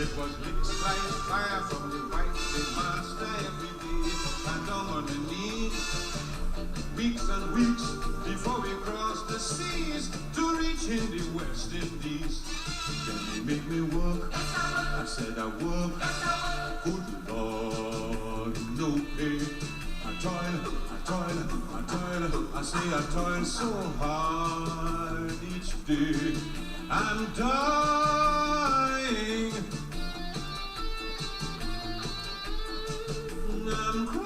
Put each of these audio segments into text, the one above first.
It was licks like fire from the white slave master every day. And down on the knees, weeks and weeks before we crossed the seas to reach in the West Indies. Then they make me work. I said I work. Good Lord, no pay. I toil. I say I toil so hard each day. I'm dying. I'm crying.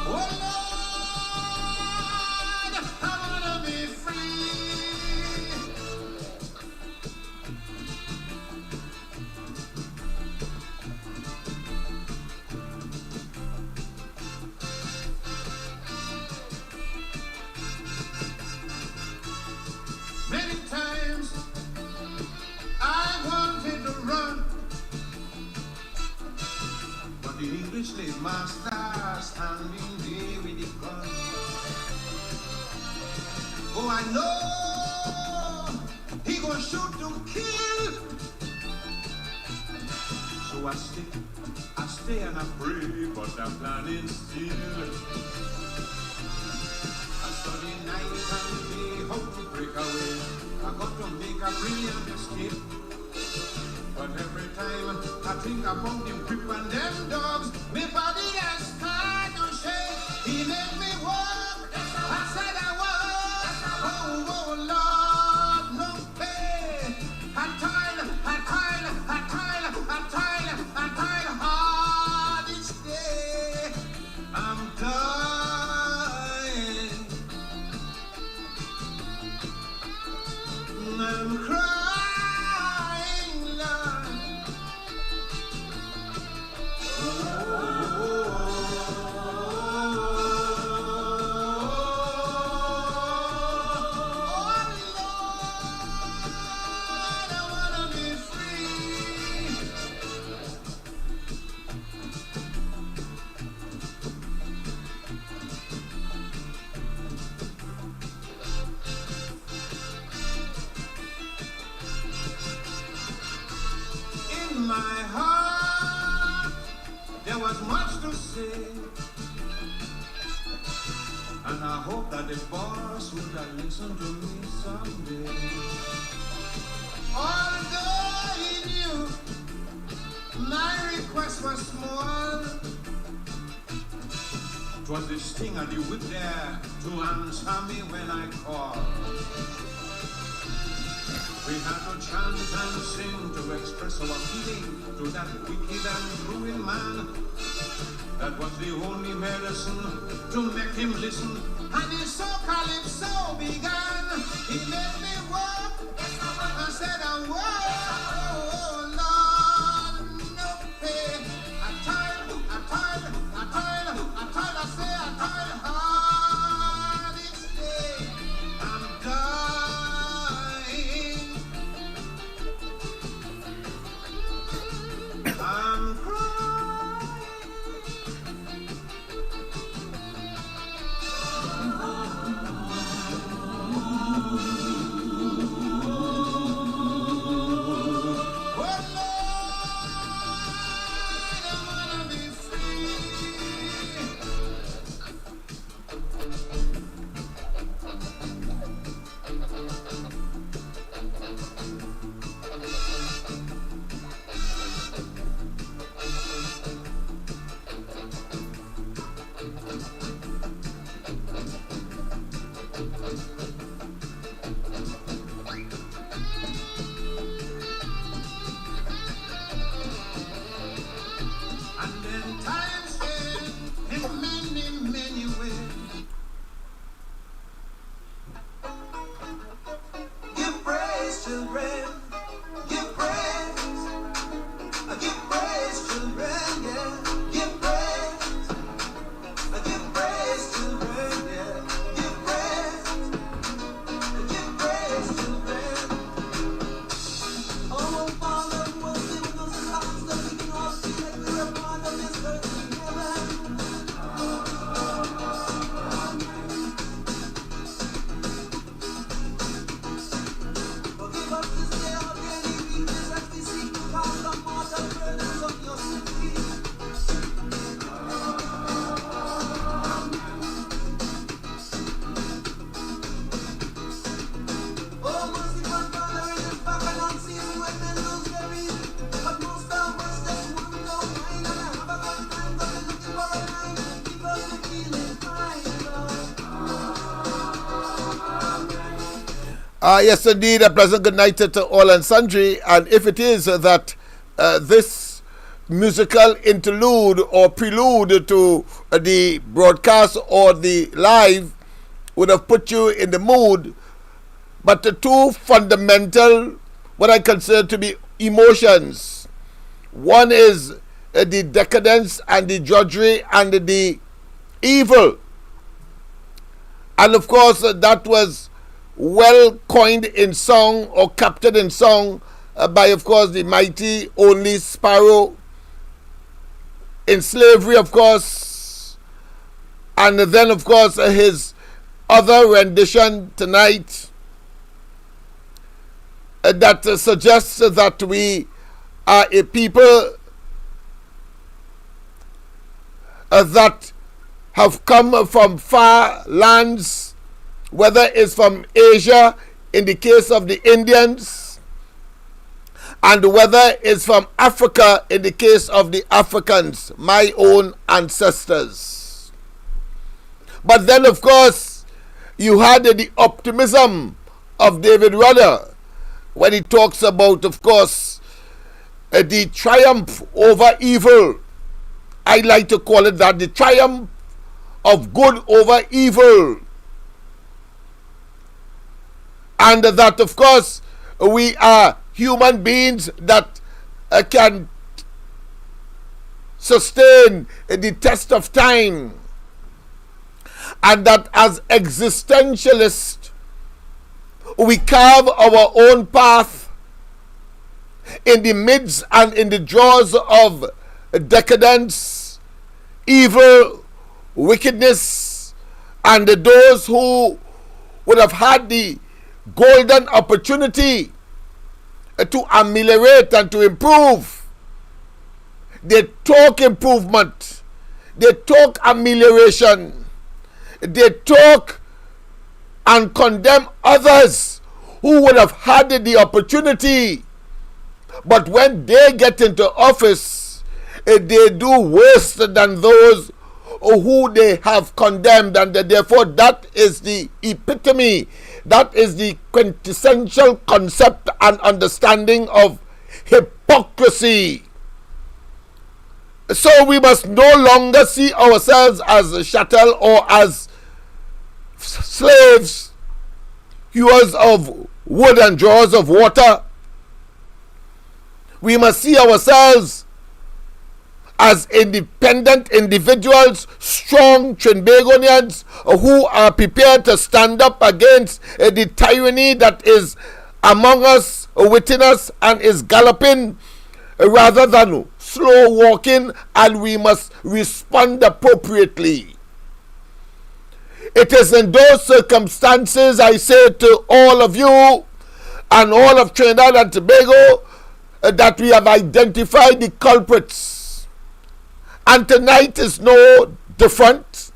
Oh Lord, I wanna be free. Many times I wanted to run, but the English slave master standing there with the gun. Oh, I know he gonna shoot to kill. So I stay and I pray, but I'm planning still. I study night and day how to break away. I got to make a brilliant escape. But every time I think about the whip and them dogs, my body has started to shake. He made me walk. I said I walk. Oh Lord, no pay. I toil hard each day. I'm dying. I'm crying, Lord. Oh, Lord, I wanna be free. In my heart, there was much to say, and I hope that the boss would have listened to me someday. Although he knew my request was small, 'twas the sting of the whip there to answer me when I called. We had to chant and sing to express our feeling to that wicked and ruined man. That was the only medicine to make him listen. And his so-calypso began. He made me walk. I said I walk. Oh Lord, no pay. I toil. I say I toil hard each day. I'm dying. I'm crying. Yes, indeed. A pleasant good night to all and sundry. And if it is that this musical interlude or prelude to the broadcast or the live would have put you in the mood, but the two fundamental, what I consider to be emotions, one is the decadence and the drudgery and the evil. And of course, that was well coined in song or captured in song by, of course, the mighty Only Sparrow in slavery, of course. And then, of course, his other rendition tonight that suggests that we are a people that have come from far lands, whether it's from Asia in the case of the Indians, and whether it's from Africa in the case of the Africans, my own ancestors. But then, of course, you had the optimism of David Rudder when he talks about, of course, the triumph over evil. I like to call it that, the triumph of good over evil. And that, of course, we are human beings that can sustain the test of time. And that as existentialists, we carve our own path in the midst and in the jaws of decadence, evil, wickedness, and those who would have had the golden opportunity to ameliorate and to improve. They talk improvement, they talk amelioration, they talk and condemn others who would have had the opportunity, but when they get into office, they do worse than those who they have condemned. And therefore that is the epitome, that is the quintessential concept and understanding of hypocrisy. So we must no longer see ourselves as chattel or as slaves, hewers of wood and drawers of water. We must see ourselves as independent individuals, strong Trinbagonians who are prepared to stand up against the tyranny that is among us, within us, and is galloping rather than slow walking, and we must respond appropriately. It is in those circumstances, I say to all of you and all of Trinidad and Tobago, that we have identified the culprits. And tonight is no different.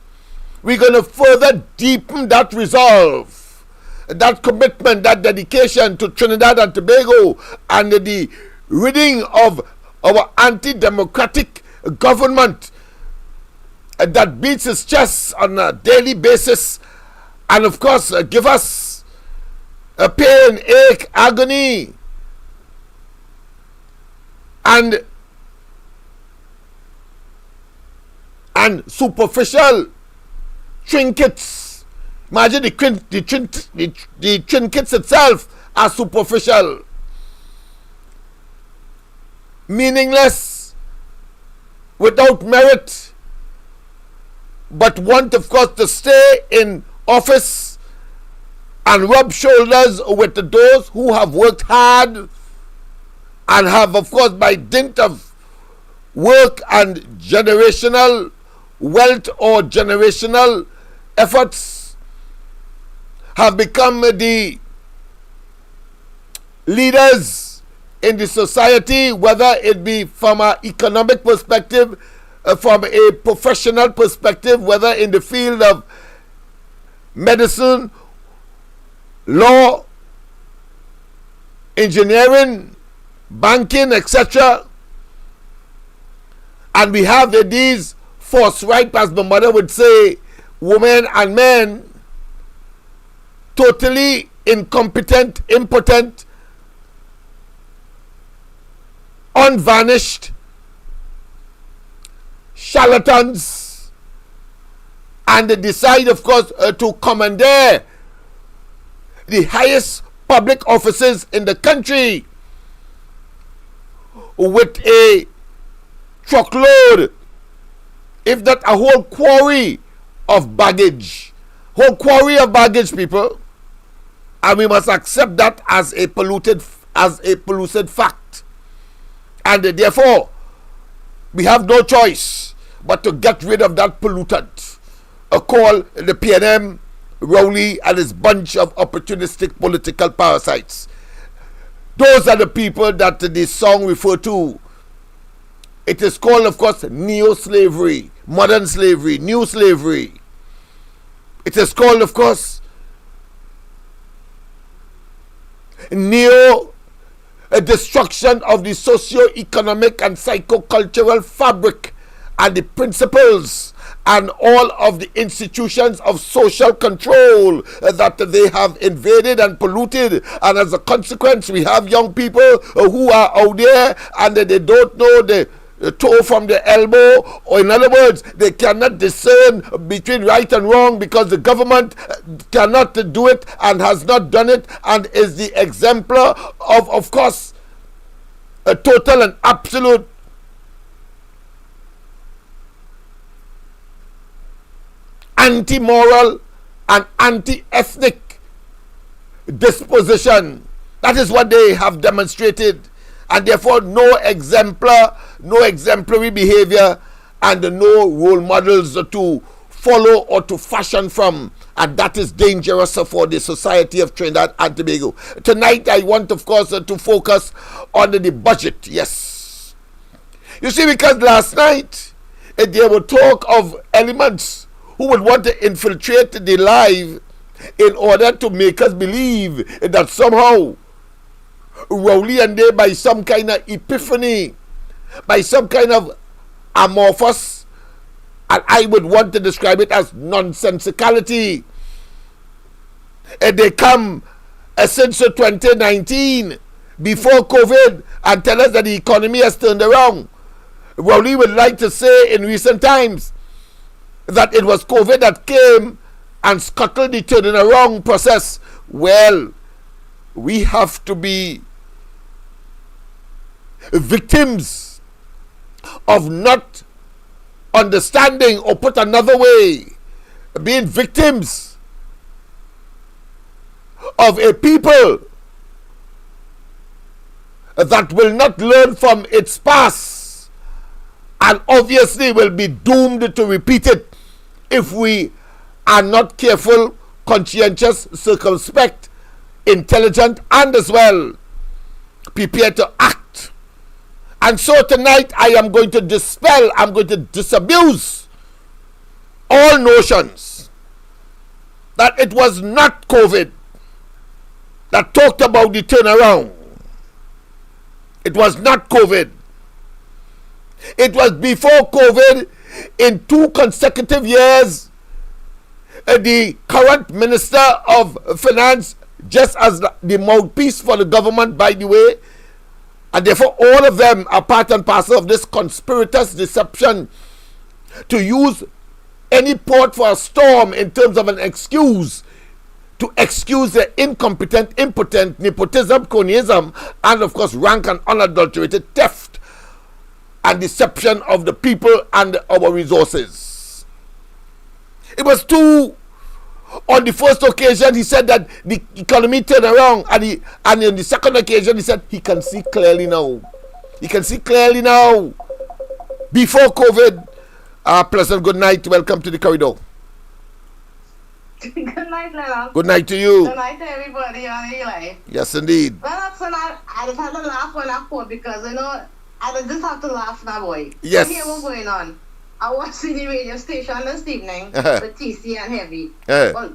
We're going to further deepen that resolve, that commitment, that dedication to Trinidad and Tobago, and the ridding of our anti-democratic government that beats its chest on a daily basis, and of course give us a pain, ache, agony, and superficial trinkets. Imagine the trinkets itself are superficial, meaningless, without merit, but want, of course, to stay in office and rub shoulders with those who have worked hard and have, of course, by dint of work and generational wealth or generational efforts, have become the leaders in the society, whether it be from an economic perspective, from a professional perspective, whether in the field of medicine, law, engineering, banking, etc. And we have these forthright, as my mother would say, women and men totally incompetent, impotent, unvarnished charlatans, and they decide, of course, to commandeer the highest public offices in the country with a truckload, if not a whole quarry of baggage. Whole quarry of baggage, people. And we must accept that as a polluted fact. And therefore, we have no choice but to get rid of that pollutant. Call the PNM, Rowley, and his bunch of opportunistic political parasites. Those are the people that this song refer to. It is called, of course, neo-slavery, modern slavery, new slavery. It is called, of course, destruction of the socio-economic and psycho-cultural fabric and the principles and all of the institutions of social control that they have invaded and polluted. And as a consequence, we have young people who are out there and they don't know the toe from the elbow, or in other words, they cannot discern between right and wrong because the government cannot do it and has not done it, and is the exemplar of course, a total and absolute anti-moral and anti-ethnic disposition. That is what they have demonstrated, and therefore no exemplary behavior and no role models to follow or to fashion from, and that is dangerous for the society of Trinidad and Tobago. Tonight I want, of course, to focus on the budget. Yes, you see, because last night there were talk of elements who would want to infiltrate the live in order to make us believe that somehow Rowley and they, by some kind of epiphany, by some kind of amorphous, and I would want to describe it as nonsensicality, they come since 2019, before COVID, and tell us that the economy has turned around. Rowley would like to say in recent times that it was COVID that came and scuttled the turning around process. Well, we have to be victims of not understanding, or put another way, being victims of a people that will not learn from its past and obviously will be doomed to repeat it if we are not careful, conscientious, circumspect, intelligent, and as well prepared to act. And so tonight I am going to dispel, I'm going to disabuse all notions that it was not COVID that talked about the turnaround. It was not COVID. It was before COVID. In 2 consecutive years, the current Minister of Finance, just as the mouthpiece for the government, by the way, and therefore all of them are part and parcel of this conspirators' deception to use any port for a storm in terms of an excuse to excuse their incompetent, impotent, nepotism, cronyism, and of course rank and unadulterated theft and deception of the people and our resources. It was too. On the first occasion, he said that the economy turned around, and on the second occasion, he said he can see clearly now. He can see clearly now. Before COVID, pleasant good night. Welcome to the corridor. Good night, Leonard. Good night to you. Good night to everybody on Eli. Yes, indeed. Well, that's when I just had to laugh when I quote, because, you know, I just have to laugh now, boy. Yes. Hear what's going on. I was in the radio station this evening with TC and Heavy. Well,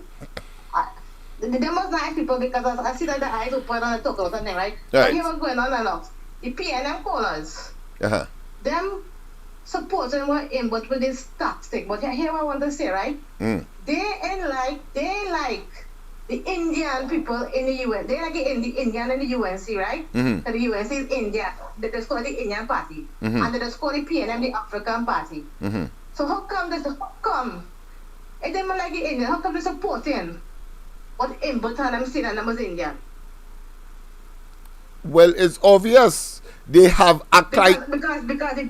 they must nice people, because I see that the eyes open and they talk about something, right? But hear what's going on enough. The PNM callers, them supporting what input with this tax thing. But here what I want to say, right? They like the Indian people in the UN, they're like the Indian in the UNC, right? Mm-hmm. So the UNC is India. They just call it the Indian Party. Mm-hmm. And they just call the PNM the African Party. Mm-hmm. So how come it them like the Indian, how come they supporting what Imbotan saying and them was Indian? Well, it's obvious they have a because the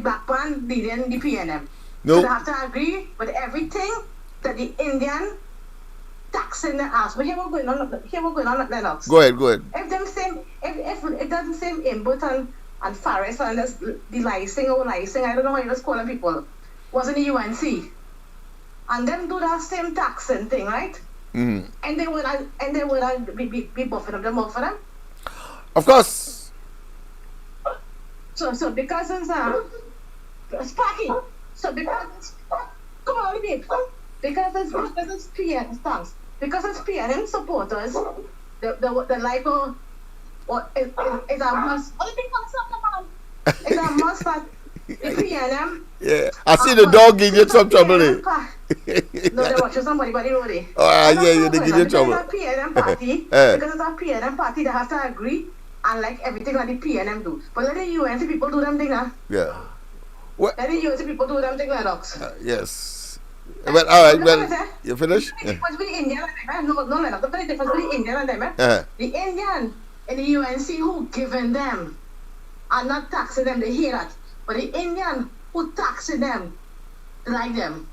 black man leading the PNM. No. So they have to agree with everything that the Indian taxing the ass. But here we're going on Lennox. Go ahead. If it doesn't say Imbotan and Faris and the licensing, I don't know how you just calling people, was in the UNC. And them do that same taxing thing, right? Mm-hmm. And they would be buffing them up for them. Of course. So because it's Sparky. So because come on, babe. Because it's PNM supporters, the life of is a must. It's a must that the PNM. Yeah, I see the dog in some trouble. No, they watch somebody by the road. Yeah, they give you trouble. Because it's a PNM party, because it's a PNM party, they have to agree and like everything that the PNM do. But let the UNC people do them thing, Yeah. Let the UNC people do them thing, Lennox. Yes. Well, all right. Well, you finished? The difference between Indian and them, no, Lennox. The difference between Indian and them, the Indian in the UNC who giving them and not taxing them, they hear that. But the Indian who taxing them, they like them.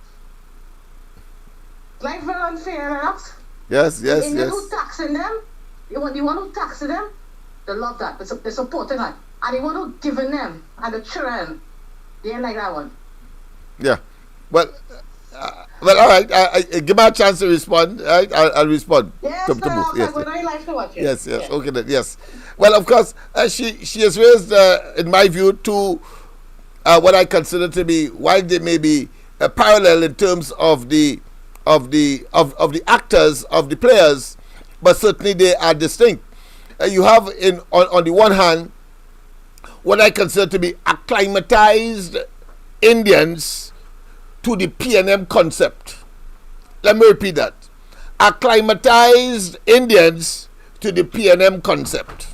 Like very unfair, Lennox. Yes. The Indian who taxing them, the one who taxing them, they love that. They supporting that. And the one who giving them and the children, they ain't like that one. Yeah. Well, all right. Give me a chance to respond. Right? I'll respond. Yes, to both. Yes. I like to watch it. Yes. Okay. Then, yes. Well, of course, she has raised, in my view, two what I consider to be, while they may be parallel in terms of the actors, of the players, but certainly they are distinct. You have on the one hand what I consider to be acclimatized Indians to the PNM concept. Let me repeat that. Acclimatized Indians to the PNM concept.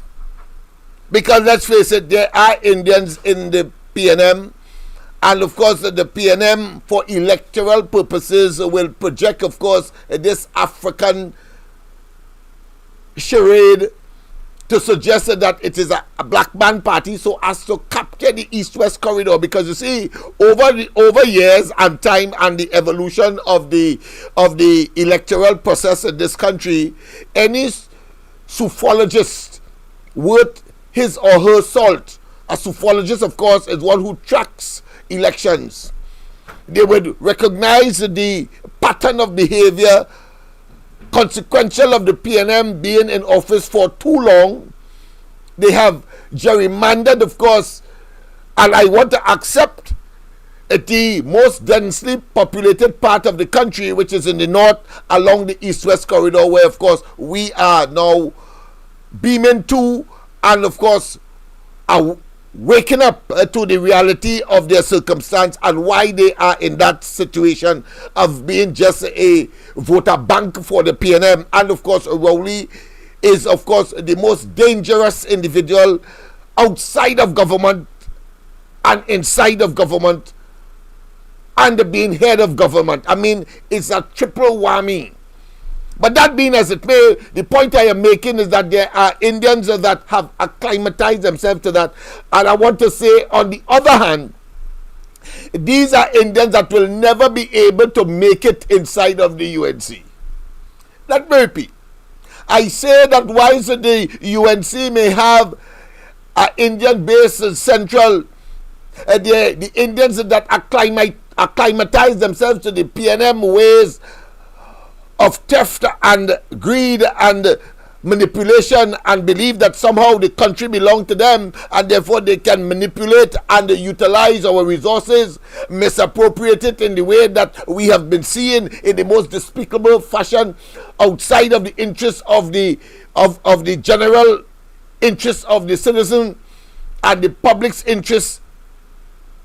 Because let's face it, there are Indians in the PNM, and of course the PNM for electoral purposes will project, of course, this African charade to suggest that it is a black man party so as to capture the east-west corridor. Because you see, over years and time and the evolution of the electoral process in this country, any psophologist worth his or her salt, a psophologist of course is one who tracks elections, they would recognize the pattern of behavior consequential of the PNM being in office for too long. They have gerrymandered, of course, and I want to accept the most densely populated part of the country, which is in the north along the east-west corridor, where of course we are now beaming to, and of course are waking up to the reality of their circumstance and why they are in that situation of being just a voter bank for the PNM. And of course Rowley is of course the most dangerous individual outside of government and inside of government and being head of government. I mean, it's a triple whammy. But that being as it may, the point I am making is that there are Indians that have acclimatized themselves to that. And I want to say, on the other hand, these are Indians that will never be able to make it inside of the UNC. Let me repeat. I say that whilst the UNC may have an Indian-based central, the Indians that acclimatize themselves to the PNM ways of theft and greed and manipulation and believe that somehow the country belongs to them and therefore they can manipulate and utilize our resources, misappropriate it in the way that we have been seeing in the most despicable fashion outside of the interests of the general interests of the citizen and the public's interests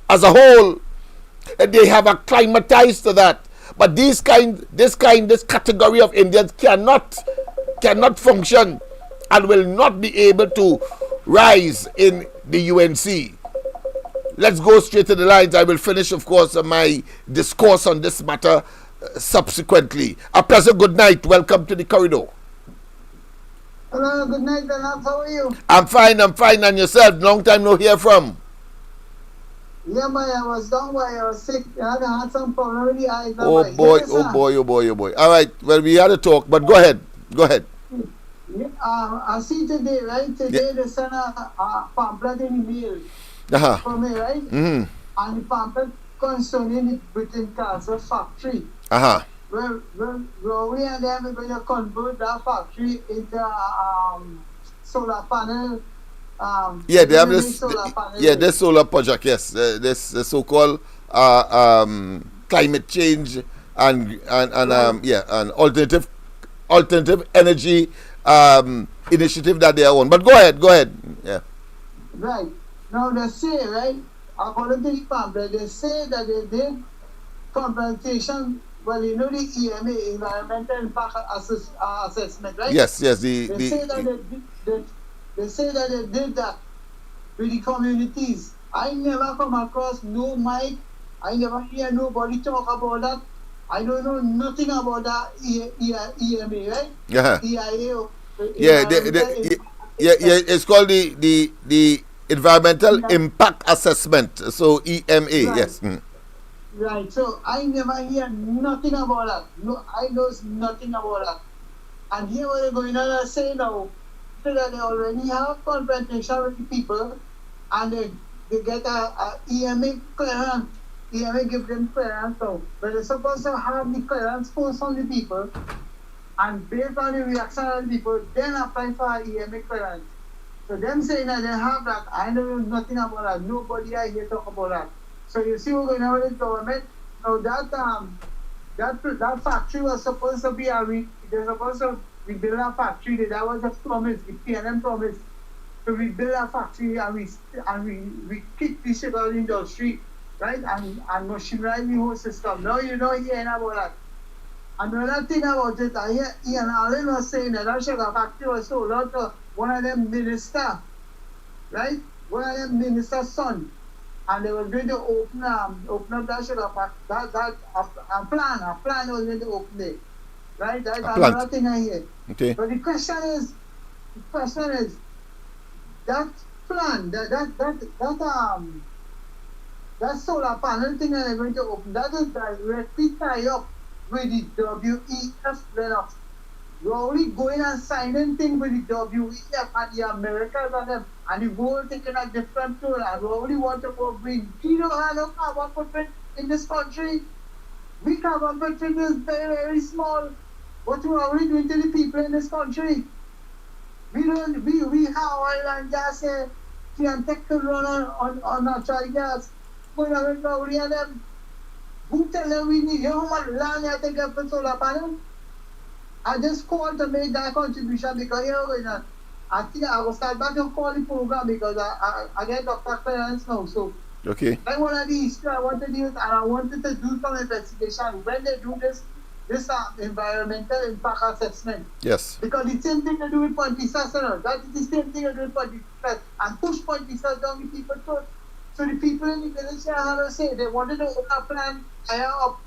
as a whole. They have acclimatized to that. But this category of Indians cannot function and will not be able to rise in the UNC. Let's go straight to the lines. I will finish, of course, my discourse on this matter subsequently. A pleasant good night. Welcome to the corridor. Hello, good night, Bernard. How are you? I'm fine. And yourself? Long time no hear from. Yeah, man, I was down by, I was sick. I had some problem with the eyes. Oh boy. All right, well, we had a talk, but go ahead. Yeah, I see today, right? Today they sent a pamphlet in the mail for me, right? Mm-hmm. And the pamphlet concerning the Britain Castle factory. Well, we and them are going to convert that factory into solar panel. They have this solar project, yes. This so-called climate change and alternative energy initiative that they are on. But go ahead. Yeah. Right. Now they say, right, according to the pamphlet, they say that they did compensation. Well, you know the EMA, Environmental Impact Assessment, right? Yes. They say that they did that with the communities. I never come across no mic. I never hear nobody talk about that. I don't know nothing about that EMA, right? EIA. It's called the Environmental Impact Assessment. So EMA, right. Yes. Right, so I never hear nothing about that. No, I know nothing about that. And here what they're going on and say now, so that they already have confrontation with the people and they get a EMA clearance. EMA give them clearance now. But they're supposed to have the clearance first on the people and based on the reaction of the people, then apply for EMA clearance. So them saying that they have that, I know nothing about that. Nobody I hear talk about that. So you see what's going on with the government. Now that factory was supposed to be they're supposed to rebuild a factory. That was a promise, the PNM promise to rebuild a factory and we keep the sugar industry, right? And machinery the whole system. Now you don't hear about that. Another thing about it, I hear Ian Allen was saying that sugar factory was sold out to one of them minister, right? One of them minister's son. And they were going to open up that sugar factory. A plan was going to open it. Right? That's another thing I hear. Okay. But the question is that plan, that solar panel thing that they're going to open, that is directly tied up with the WEF Lennox. You're only going and signing things with the WEF and the Americans and them, and the world taking a different tone, and we only want to go green. We don't have no carbon footprint in this country. We carbon footprint is very, very small. What we are doing to the people in this country? We have oil and gas here. We can take the run on natural gas. Going around Gauri and them. Who tell them we need how much land you take up for solar panel? I just called to make that contribution because I think I will start back to call the program because I get Dr. Clearance now. So okay. Like one of the issues I wanted to do, and I wanted to do some investigation when they do this environmental impact assessment. Yes. Because the same thing to do with Point Pisas, that is the same thing to do with Point Pisas, and push Point Pisas down the people's throat. So the people in the village had to say they wanted to open a plan higher up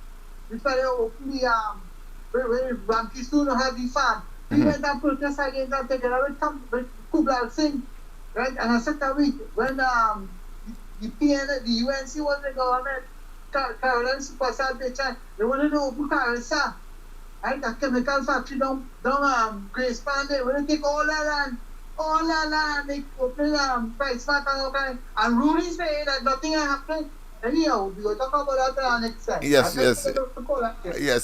before they open the where Banki soon have the farm. We went and protest against that together with Kublai Singh, right? And I said that week when the UNC was the government, Caroline Superstar, they wanted to open Carissa, right? A chemical factory down Grace Pan. They wanted to take all that land, they open price factor, and Rudy saying that nothing happened. Anyhow, we will talk about that next time. Yes.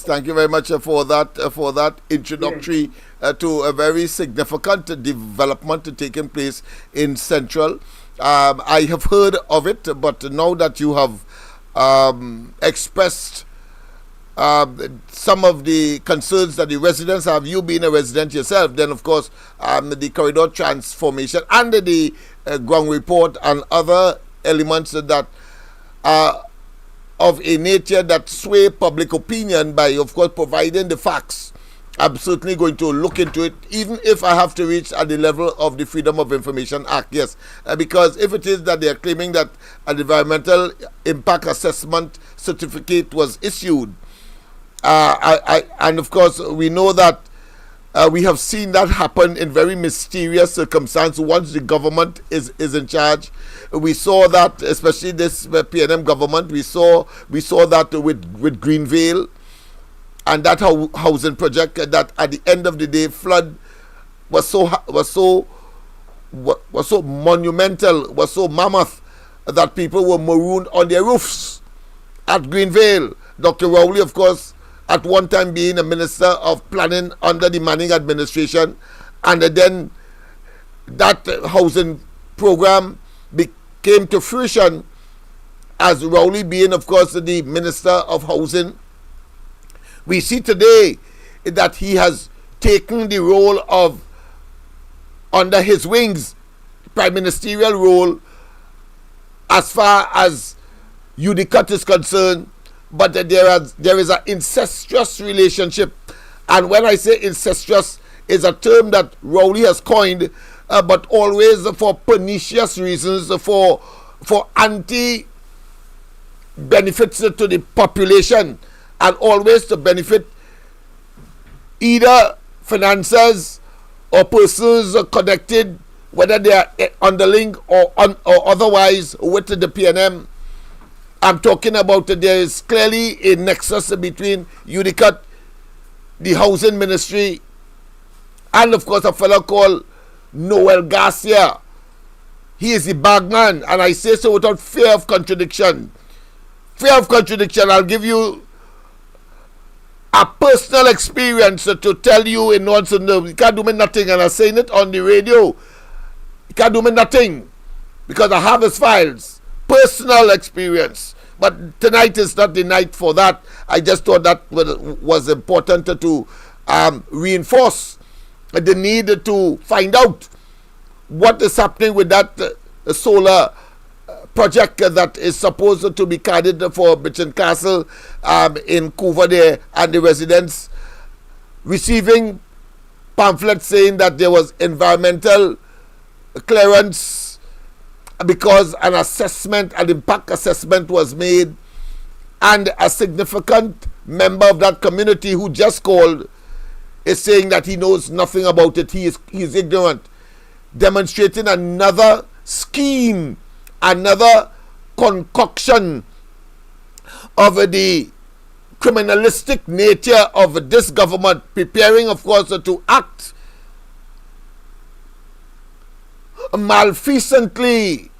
Thank you very much for that introductory to a very significant development taking place in Central. I have heard of it, but now that you have expressed some of the concerns that the residents have, you being a resident yourself, then of course the corridor transformation under the ground report and other elements that of a nature that sway public opinion by, of course, providing the facts, I'm certainly going to look into it, even if I have to reach at the level of the Freedom of Information Act, yes. Because if it is that they are claiming that an environmental impact assessment certificate was issued, and of course we know that we have seen that happen in very mysterious circumstances once the government is in charge. We saw that, especially this PNM government, we saw that with Greenvale and that housing project, that at the end of the day, flood was so monumental, was so mammoth, that people were marooned on their roofs at Greenvale. Dr. Rowley, of course, at one time being a minister of planning under the Manning administration, and then that housing program came to fruition as Rowley being, of course, the minister of housing. We see today that he has taken the role of, under his wings, prime ministerial role as far as UDCOT is concerned, but there is an incestuous relationship. And when I say incestuous, is a term that Rowley has coined, but always for pernicious reasons, for anti-benefits to the population, and always to benefit either financiers or persons connected, whether they are underling or otherwise, with the PNM. I'm talking about there is clearly a nexus between UDCOT, the housing ministry, and of course a fellow called Noel Garcia. He is the bagman, and I say so without fear of contradiction. I'll give you a personal experience to tell you in nonsense. You can't do me nothing, and I'm saying it on the radio. You can't do me nothing because I have his files. Personal experience. But tonight is not the night for that. I just thought that was important to reinforce the need to find out what is happening with that solar project that is supposed to be carried for Bichan Castle in Couva there, and the residents receiving pamphlets saying that there was environmental clearance because an impact assessment was made, and a significant member of that community who just called is saying that he knows nothing about it. He is ignorant, demonstrating another scheme, another concoction of the criminalistic nature of this government, preparing, of course, to act malfeasantly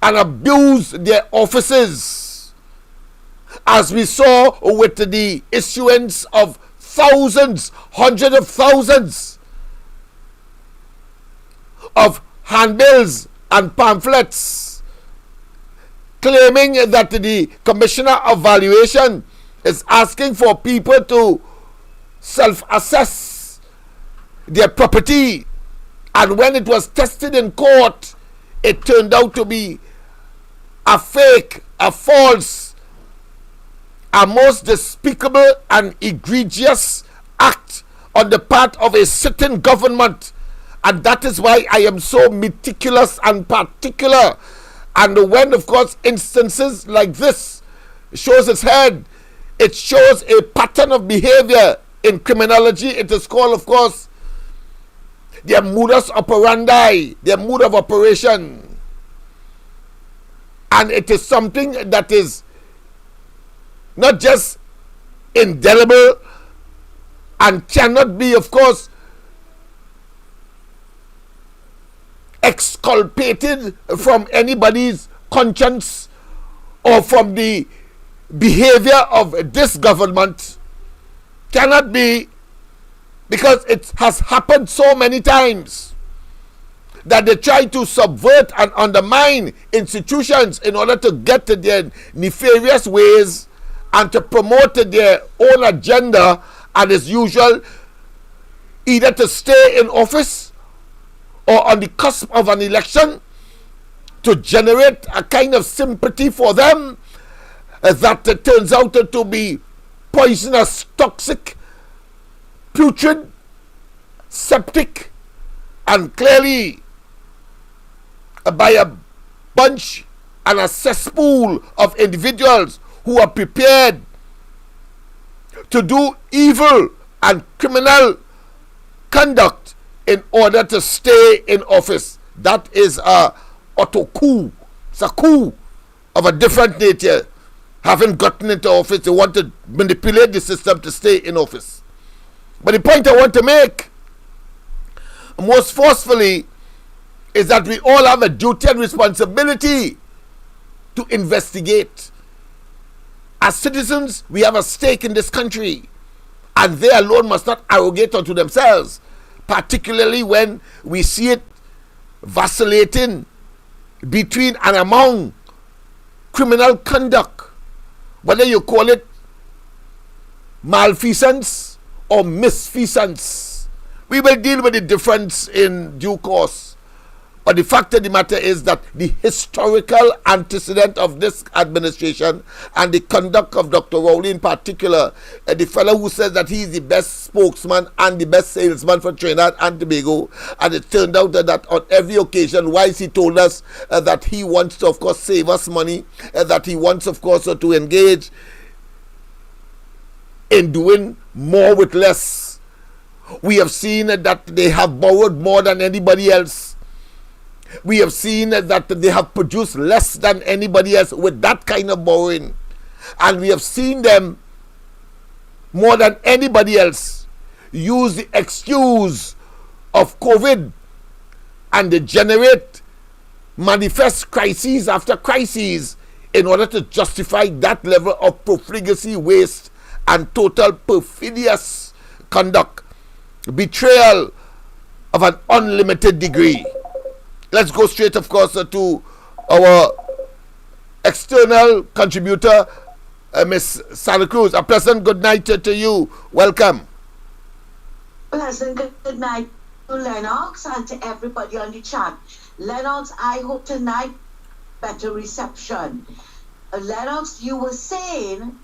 and abuse their offices, as we saw with the issuance of thousands, hundreds of thousands of handbills and pamphlets claiming that the Commissioner of Valuation is asking for people to self-assess their property, and when it was tested in court, it turned out to be a fake, a false, a most despicable and egregious act on the part of a sitting government. And that is why I am so meticulous and particular. And when, of course, instances like this shows its head, it shows a pattern of behavior in criminology. It is called, of course, their modus operandi, their mode of operation. And it is something that is not just indelible and cannot be, of course, exculpated from anybody's conscience or from the behavior of this government. Cannot be, because it has happened so many times that they try to subvert and undermine institutions in order to get to their nefarious ways and to promote their own agenda, and as usual, either to stay in office or on the cusp of an election to generate a kind of sympathy for them that turns out to be poisonous, toxic, putrid, septic, and clearly by a bunch and a cesspool of individuals who are prepared to do evil and criminal conduct in order to stay in office. That is a auto coup. It's a coup of a different nature. Having gotten into office, they want to manipulate the system to stay in office. But the point I want to make most forcefully is that we all have a duty and responsibility to investigate. As citizens, we have a stake in this country, and they alone must not arrogate unto themselves, particularly when we see it vacillating between and among criminal conduct, whether you call it malfeasance or misfeasance. We will deal with the difference in due course. But the fact of the matter is that the historical antecedent of this administration and the conduct of Dr. Rowley in particular, the fellow who says that he is the best spokesman and the best salesman for Trinidad and Tobago, and it turned out that on every occasion, whilst he told us that he wants to, of course, save us money, that he wants, of course, to engage in doing more with less, we have seen that they have borrowed more than anybody else. We have seen that they have produced less than anybody else with that kind of borrowing. And we have seen them, more than anybody else, use the excuse of COVID and they generate manifest crises after crises in order to justify that level of profligacy, waste, and total perfidious conduct. Betrayal of an unlimited degree. Let's go straight, of course, to our external contributor, Miss Santa Cruz. A pleasant good night to you. Welcome. Pleasant good night to Lennox and to everybody on the chat. Lennox, I hope tonight better reception. Lennox, you were saying,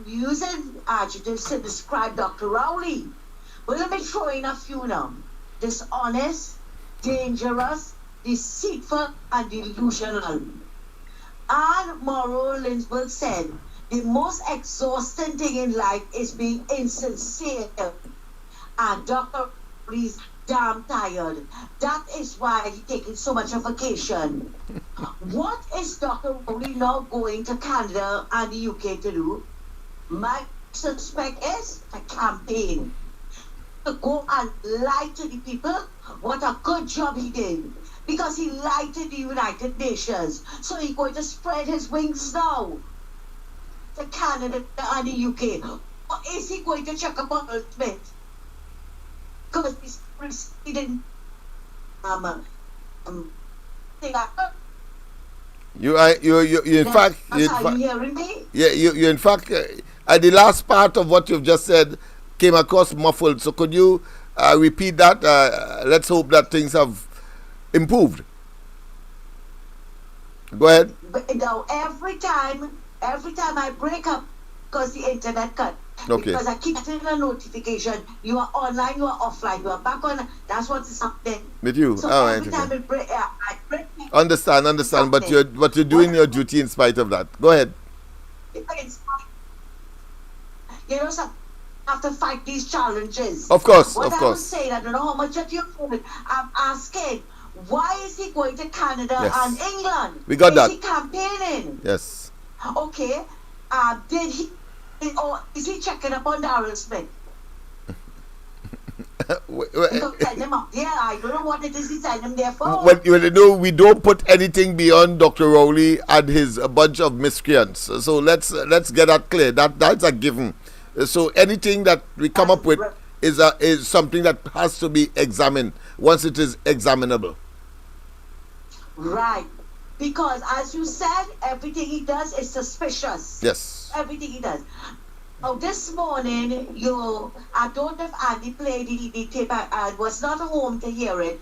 using adjectives to describe Dr. Rowley. Well, let me throw in a few now. Dishonest, dangerous, deceitful, and delusional. And Mauro Linsberg said, the most exhausting thing in life is being insincere. And Dr. is damn tired. That is why he's taking so much of vacation. What is Dr. Rowley now going to Canada and the UK to do? My suspect is a campaign. To go and lie to the people what a good job he did. Because he lied to the United Nations. So he's going to spread his wings now to Canada and the UK. Or is he going to check up on Earl Smith? Because he's preceding you in fact, are you hearing me? Yeah, you in fact, the last part of what you've just said came across muffled. So could you repeat that? Let's hope that things have improved. Go ahead. But, every time I break up, because the internet cut. Okay. Because I keep getting a notification. You are online, you are offline, you are back on. That's what is happening. With you. So every time I break Understand. But you're doing your duty in spite of that. Go ahead. You know, so have to fight these challenges. Of course. What I was saying, I don't know how much that you're doing. I'm asking, why is he going to Canada and England? We got that. Is he campaigning? Yes. Okay. Is he checking up on Darrell Smith? Send him up there. I don't know what it is he sent him there for. Well, you know, we don't put anything beyond Dr. Rowley and his bunch of miscreants. So let's get that clear. That's a given. So anything that we come up with is something that has to be examined once it is examinable. Right. Because as you said, everything he does is suspicious. Yes. Everything he does. Oh, this morning, I don't know if Andy played the tape. I was not home to hear it.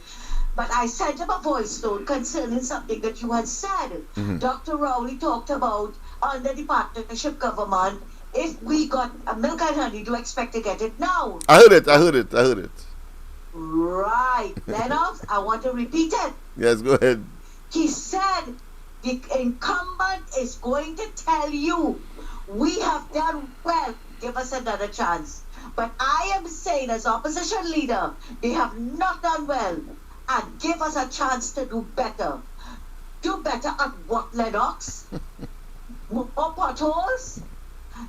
But I sent him a voice note concerning something that you had said. Mm-hmm. Dr. Rowley talked about under the partnership government, if we got a milk and honey, do expect to get it now? I heard it. Right. Lennox, I want to repeat it. Yes, go ahead. He said the incumbent is going to tell you, we have done well, give us another chance. But I am saying, as opposition leader, they have not done well, and give us a chance to do better. Do better at what, Lennox? More potholes?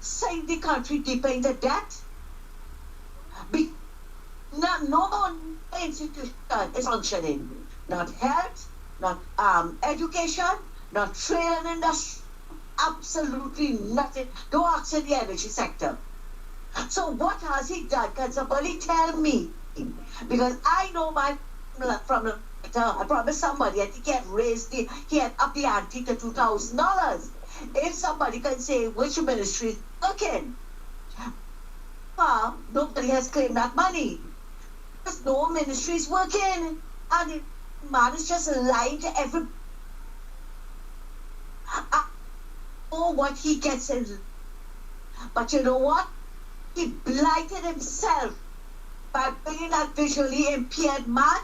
Sink the country deeper into debt? No more institution is functioning. Not health, not education, not trade and industry. Absolutely nothing. Don't ask in the energy sector. So what has he done? Can somebody tell me? Because I know from the I promised somebody, I think he had upped the ante to $2,000. If somebody can say which ministry is working, nobody has claimed that money. Because no ministry is working. And the man is just lying to everybody. I know what he gets in. But you know what? He blighted himself by bringing that visually impaired man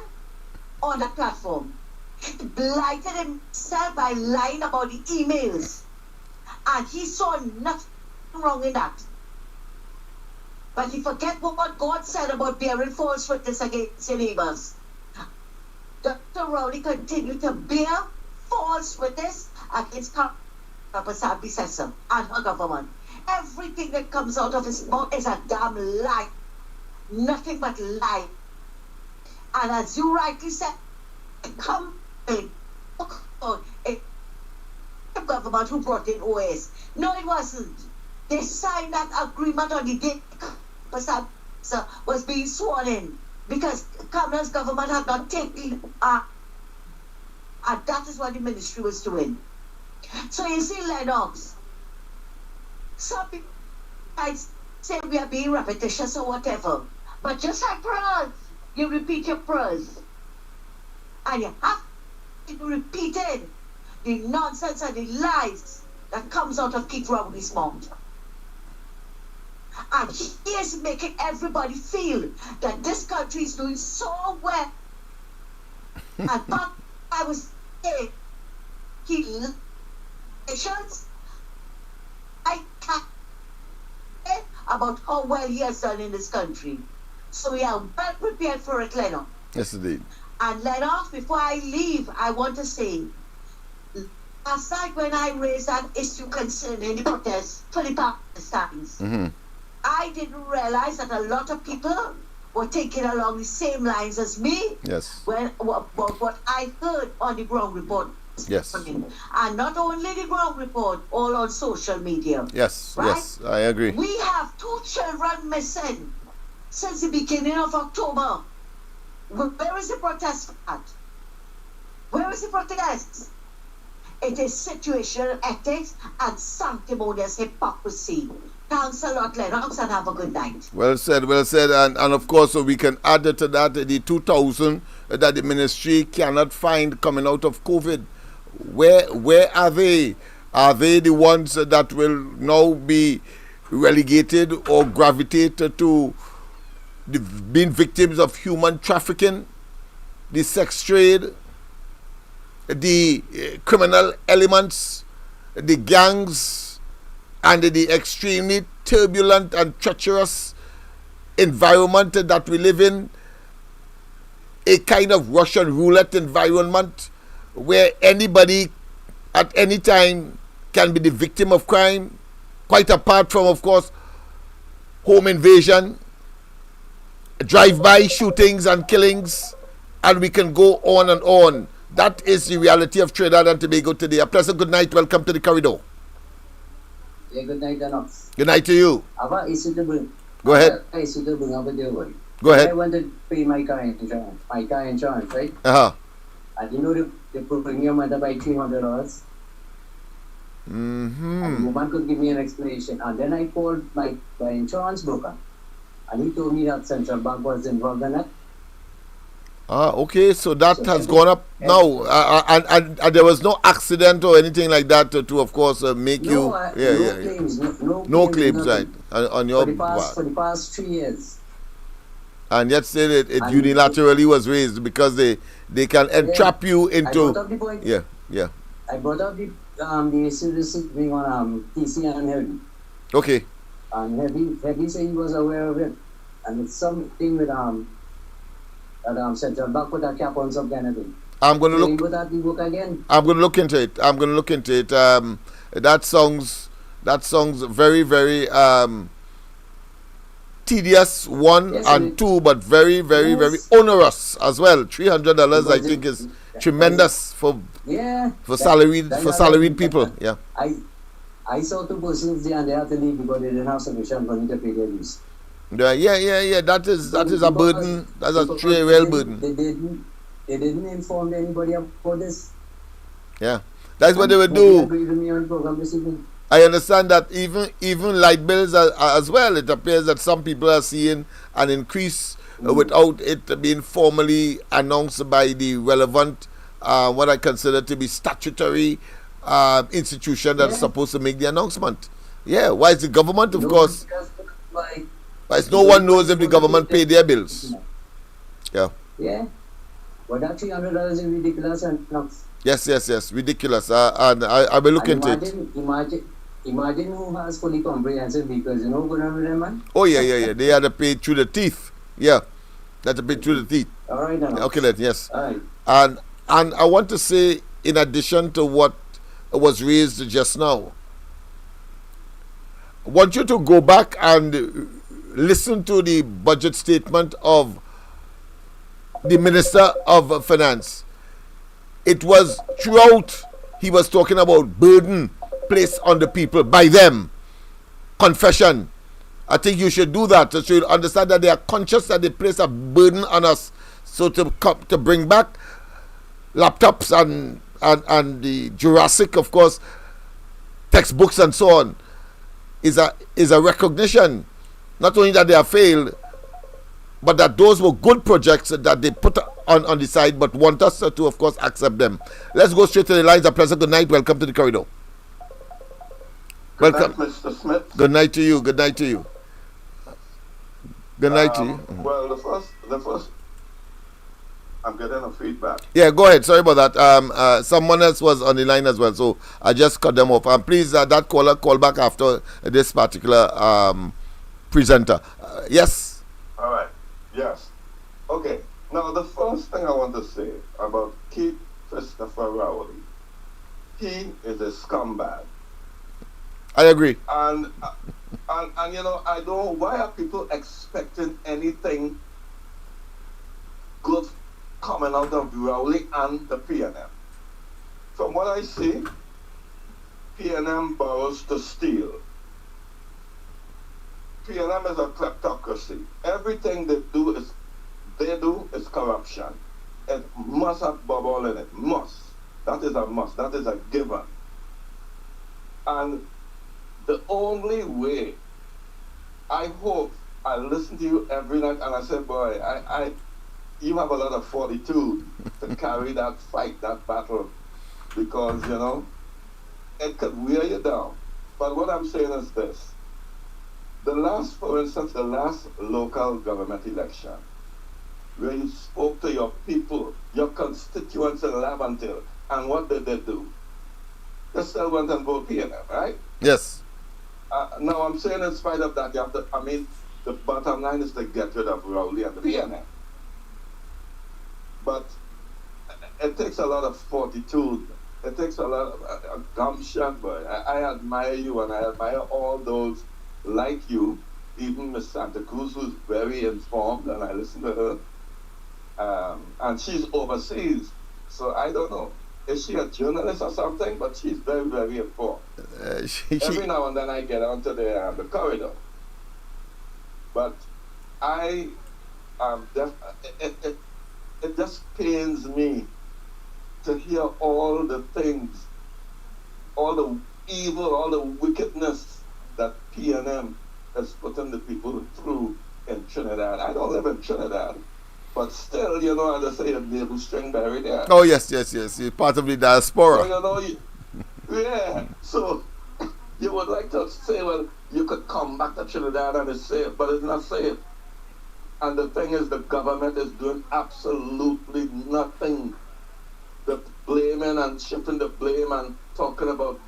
on the platform. He blighted himself by lying about the emails. And he saw nothing wrong in that. But he forget what God said about bearing false witness against your neighbors. Dr. Rowley continued to bear false witness against Prasad Bisesa and her government. Everything that comes out of his mouth is a damn lie. Nothing but lie. And as you rightly said, a government who brought in OAS. No, it wasn't. They signed that agreement on the day Prasad was being sworn in because Kamala's government had not taken and that is what the ministry was doing. So you see, Lennox, some people might say we are being repetitious or whatever, but just like prayers, you repeat your prayers. And you have to repeat it. The nonsense and the lies that comes out of Keith Rowley's mouth. And he is making everybody feel that this country is doing so well. And but I was saying, I can't say about how well he has done in this country. So we are well prepared for it, Lennox. Yes, indeed. And Lennox, before I leave, I want to say, last night when I raised that issue concerning the protest for the Palestinians, I didn't realize that a lot of people were taking along the same lines as me. Yes. What I heard on the ground report. Yes. And not only the ground report, all on social media. Yes, right? yes, I agree. We have 2 children missing since the beginning of October. Where is the protest at? Where is the protest? It is situational ethics and sanctimonious hypocrisy. Thanks a lot, Lennox, and have a good night. Well said. And of course, so we can add to that the 2,000 that the ministry cannot find coming out of COVID. Where are they? Are they the ones that will now be relegated or gravitate to being victims of human trafficking, the sex trade, the criminal elements, the gangs, and the extremely turbulent and treacherous environment that we live in, a kind of Russian roulette environment where anybody at any time can be the victim of crime, quite apart from, of course, home invasion, drive-by shootings and killings, and we can go on and on. That is the reality of Trinidad and Tobago today. A pleasant good night. Welcome to the corridor. Yeah, good night, Lennox. Good night to you. I have an issue to bring. Go ahead. Go ahead. I want to pay my car insurance. Right? And you know they bring your mother by $300. And the woman could give me an explanation. And then I called my insurance broker. And he told me that Central Bank was involved in it. Okay, so that has gone up now, and there was no accident or anything like that to of course, make no claims, no claims, right, on your for the past 3 years. And yet say that it unilaterally was raised because they can entrap you into. I brought up the point. Yeah. I brought up the issue thing on TC and Heavy. Okay. And Heavy said he was aware of it, and it's something with that Central Bank put a cap on some kind of thing. I'm going to look. Would that be work again? I'm going to look into it. That sounds very, very tedious, one, yes, and two, but very, very, very onerous as well. $300 I think is tremendous for salaried people. Yeah. I saw 2 persons there and they had to leave because they didn't have sufficient money to pay their lease. Yeah. That is a burden. That's a real burden. They didn't inform anybody about this. Yeah, that's what they would do. I understand that even light bills as well. It appears that some people are seeing an increase without it being formally announced by the relevant, what I consider to be statutory institution that is supposed to make the announcement. Yeah, why is the government, of course? But no one knows if the government pay their bills. Yeah. But that $300 is ridiculous and enough. Yes, ridiculous. And I will look into it. Imagine who has fully comprehensive vehicles. You know what I'm saying, man? Oh, yeah. They had to pay through the teeth. Yeah. They had to pay through the teeth. All right, now. Okay, then, yes. All right. And I want to say, in addition to what was raised just now, I want you to go back and listen to the budget statement of the Minister of Finance. It was throughout, he was talking about burden placed on the people by them. Confession. I think you should do that so you understand that they are conscious that they place a burden on us. So to bring back laptops and the Jurassic, of course, textbooks and so on, is a recognition. Not only that they have failed, but that those were good projects that they put on the side, but want us to, of course, accept them. Let's go straight to the lines. A pleasant good night. Welcome to the corridor. Welcome, Mr. Smith. Good night to you. Good night to you. Good night to you. Well, the first, I'm getting a feedback. Yeah, go ahead. Sorry about that. Someone else was on the line as well, so I just cut them off. And please, that caller, call back after this particular presenter. Yes. All right. Yes. Okay. Now, the first thing I want to say about Keith Christopher Rowley, he is a scumbag. I agree. And you know, I don't know why are people expecting anything good coming out of Rowley and the PNM. From what I see, PNM borrows to steal. PNM is a kleptocracy. Everything they do is corruption. It must have bubble in it. Must. That is a must. That is a given. And the only way, I hope, I listen to you every night and I say, boy, you have a lot of fortitude to carry that fight, that battle, because, you know, it could wear you down. But what I'm saying is this. For instance, the last local government election, where you spoke to your people, your constituents in Laventille, and what did they do? They still went and voted PNM, right? Yes. Now, I'm saying in spite of that, the bottom line is to get rid of Rowley and the PNM. But it takes a lot of fortitude. It takes a lot of gumption, but I admire you and I admire all those like you, even Miss Santa Cruz, who's very informed, and I listen to her. And she's overseas, so I don't know. Is she a journalist or something? But she's very, very informed. Every now and then I get onto the corridor. But it just pains me to hear all the things, all the evil, all the wickedness that PNM has putting the people through in Trinidad. I don't live in Trinidad, But still, you know, as I say, navel string buried there. Oh, yes. You're part of the diaspora. So, you know, yeah. So, you would like to say, well, you could come back to Trinidad and it's safe, but it's not safe. And the thing is, the government is doing absolutely nothing. The blaming and shifting the blame and talking about,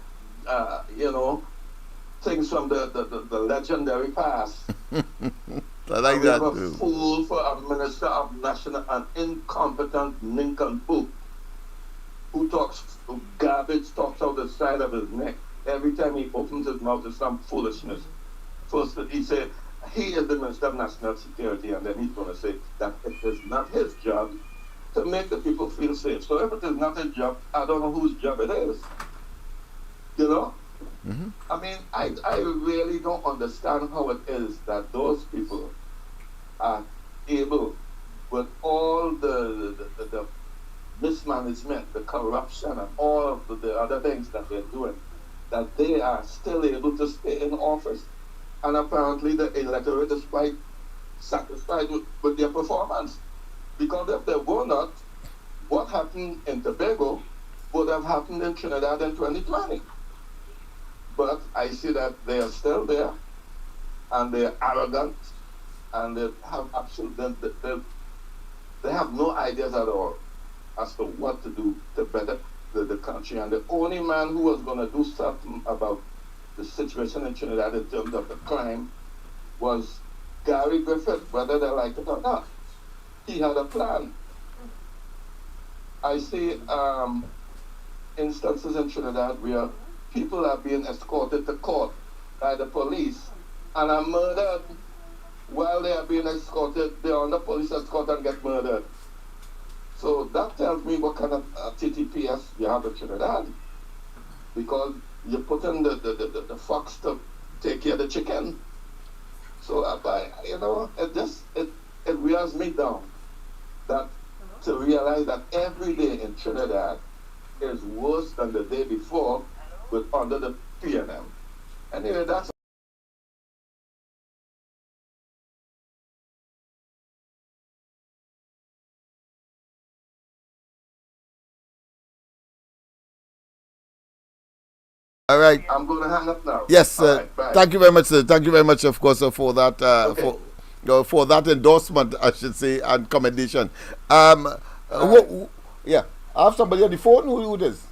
you know, things from the legendary past. I like that too. too. Fool for a minister of national, an incompetent nincompoop who talks garbage, talks out the side of his neck. Every time he opens his mouth, it's some foolishness. First, he said he is the Minister of National Security, and then he's going to say that it is not his job to make the people feel safe. So if it is not his job, I don't know whose job it is. You know? Mm-hmm. I mean, I really don't understand how it is that those people are able, with all the mismanagement, the corruption, and all of the other things that they're doing, that they are still able to stay in office. And apparently the electorate is quite satisfied with their performance. Because if they were not, what happened in Tobago would have happened in Trinidad in 2020. But I see that they are still there, and they're arrogant, and they have they have no ideas at all as to what to do to better the country. And the only man who was going to do something about the situation in Trinidad in terms of the crime was Gary Griffith, whether they like it or not. He had a plan. I see instances in Trinidad where people are being escorted to court by the police and are murdered while they are being escorted. They're on the police escort and get murdered. So that tells me what kind of TTPS you have in Trinidad, because you put in the fox to take care of the chicken. So you know, it wears me down that to realize that every day in Trinidad is worse than the day before under the PNM. Anyway, that's all right. I'm going to hang up now. Yes, right, thank you very much, sir. Thank you very much, of course, for that for that endorsement, I should say, and commendation. Yeah, I have somebody on the phone. Who it is?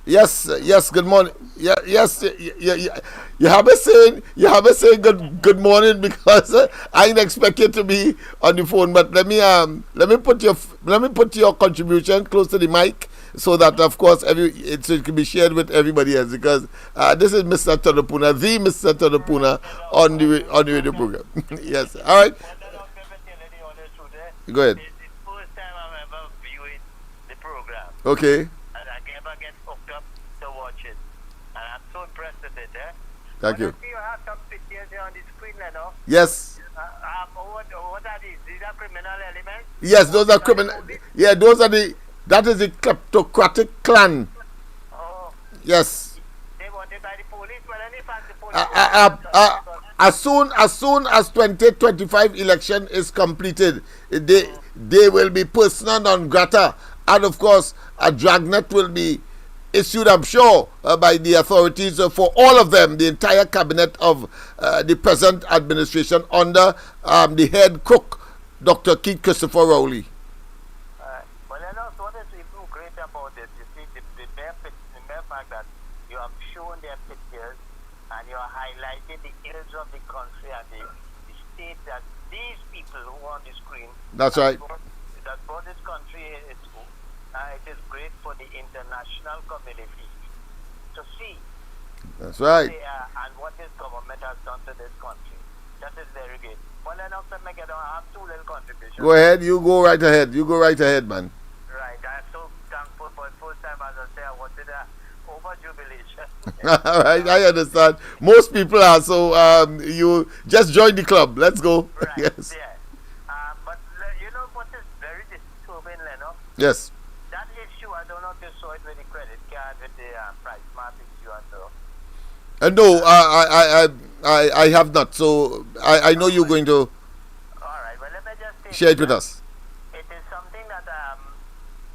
Yes. Good morning. Yes. You have a saying good morning, because I didn't expect you to be on the phone. But let me put your contribution close to the mic, so that of course it can be shared with everybody else, because this is Mr. Todopuna, the Mr. Todopuna on the radio program. Yes. All right. Go ahead. It's the first time I'm ever viewing the program. Okay. So impressed with it, Thank you. You have some pictures here on the screen, Leno. Yes. What are these? These are criminal elements? Yes, those are criminal. Yeah, that is the kleptocratic clan. Oh. Yes. They wanted by the police. Well, in fact, the police. As soon as 2025 election is completed, they will be persona non grata, and of course a dragnet will be issued, I'm sure, by the authorities for all of them, the entire cabinet of the present administration under the head crook, Dr. Keith Christopher Rowley. Well, what is even great about this, you see, the mere fact that you have shown their pictures and you are highlighting the ills of the country and the state that these people who are on the screen. That's right. That brought this country into. It is great for the international community to see. That's right. And what this government has done to this country. That is very good. Well, then after I have two little contributions. Go ahead. You go right ahead, man. Right. I'm so thankful for the first time, as I say, I wanted an over-jubilation. All right. I understand. Most people are. So you just join the club. Let's go. Right. Yes. Yeah. But you know what is very disturbing, Leno? Yes. That issue, I don't know if you saw it with the credit card, with the price mark issue and so. No, I have not. So I know you're going to. All right. Well, let me just say Share it with us. It is something that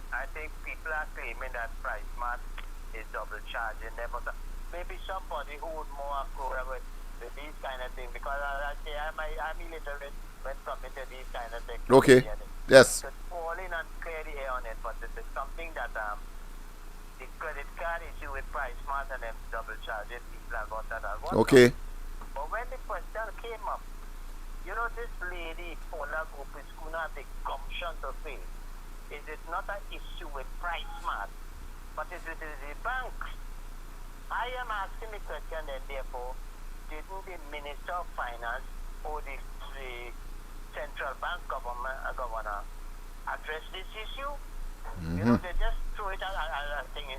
I think people are claiming that PriceSmart is double charging them, but maybe somebody who would more acquainted with these kind of things, because I say I'm illiterate when coming to these kind of things. Okay. Yes. So fall in and clear the air on it, but it is something that the credit card issue with PriceSmart and them double charging people and what that. Okay. But when the question came up, you know, this lady, Paula Group, is going to have the gumption to say, is it not an issue with PriceSmart, but is it the banks? I am asking the question, and therefore, didn't the Minister of Finance or the Central Bank governor address this issue? You know, they just throw it out as a thing in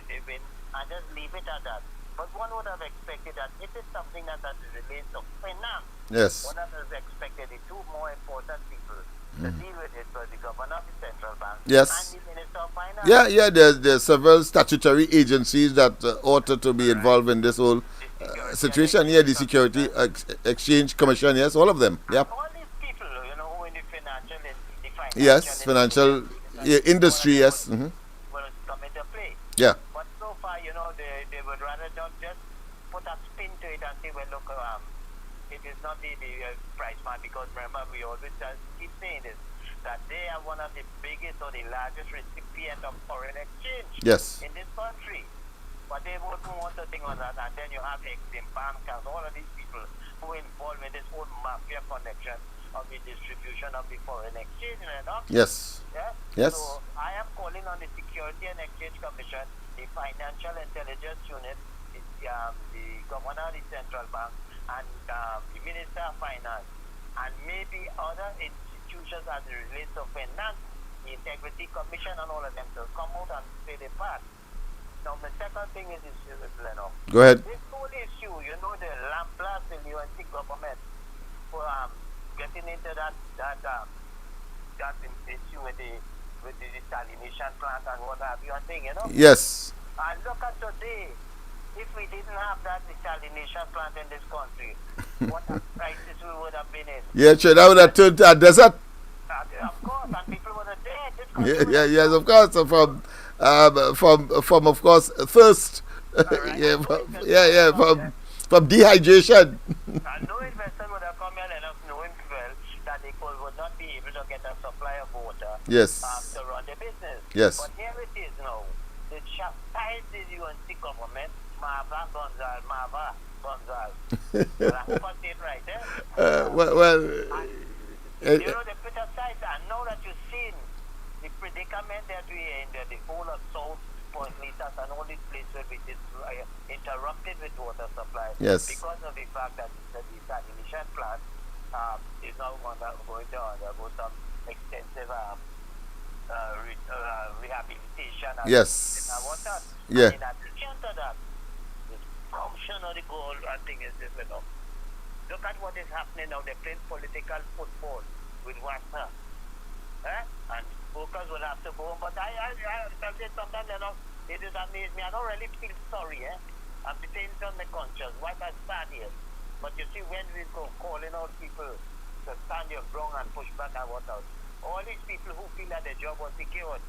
the wind and just leave it at that. But one would have expected that it is something that relates to finance. Yes. One would have expected the two more important people to deal with it was the governor of the Central Bank yes. and the Minister of Finance. Yeah, there's several statutory agencies that ought to be involved in this whole situation. Yeah, the Security Exchange Commission, yes, all of them. Yeah. All these people, you know, who in the financial yes, financial industry, yes. Will come into play. Yeah. But so far, you know, they would rather not just put a spin to it and say, well, look, it is not the PriceSmart, because remember, we always keep saying this, that they are one of the biggest or the largest recipient of foreign exchange yes. in this country. But they won't want to think on that, and then you have Exim bankers, all of these people who are involved in this whole mafia connection of the distribution of the foreign exchange. Yes. Yeah? Yes. So I am calling on the Security and Exchange Commission, the Financial Intelligence Unit, the Governor of the Central Bank, and the Minister of Finance, and maybe other institutions as it relates to finance, the Integrity Commission and all of them, to come out and play their part. Now, the second thing is this, Leno. Go ahead. This whole issue, you know, the lamplast in the UNC government for getting into that issue with the desalination plant and what have you, you know? Yes. And look at today. If we didn't have that desalination plant in this country, what a crisis we would have been in. Yeah, sure, that would have turned to a desert. Of course, and people would have died. Yes, of course. From of course thirst. Right. From dehydration. And no investor would have come here enough knowing well that they would not be able to get a supply of water yes. To run their business. Yes. But here it is now. The chastised the UNC government, Marva Gonzal. I hope I say it right, you know, they put aside, and now that you've seen the predicament that we are in, the whole of South Point Lisas and all these places which is interrupted with water supply, yes. because of the fact that the desalination plant is now going to undergo some extensive rehabilitation. Yes. And whatnot. Yeah. And in addition to that, the function of the goal, I think, is this, you know. Look at what is happening now. They're playing political football with Wagner. And focus will have to go on. But I say sometimes, you know, it is amazing me. I don't really feel sorry, I'm saying it on my conscience. What a sad here. But you see, when we go calling out people to stand your ground and push back and what else, all these people who feel that their job was secured,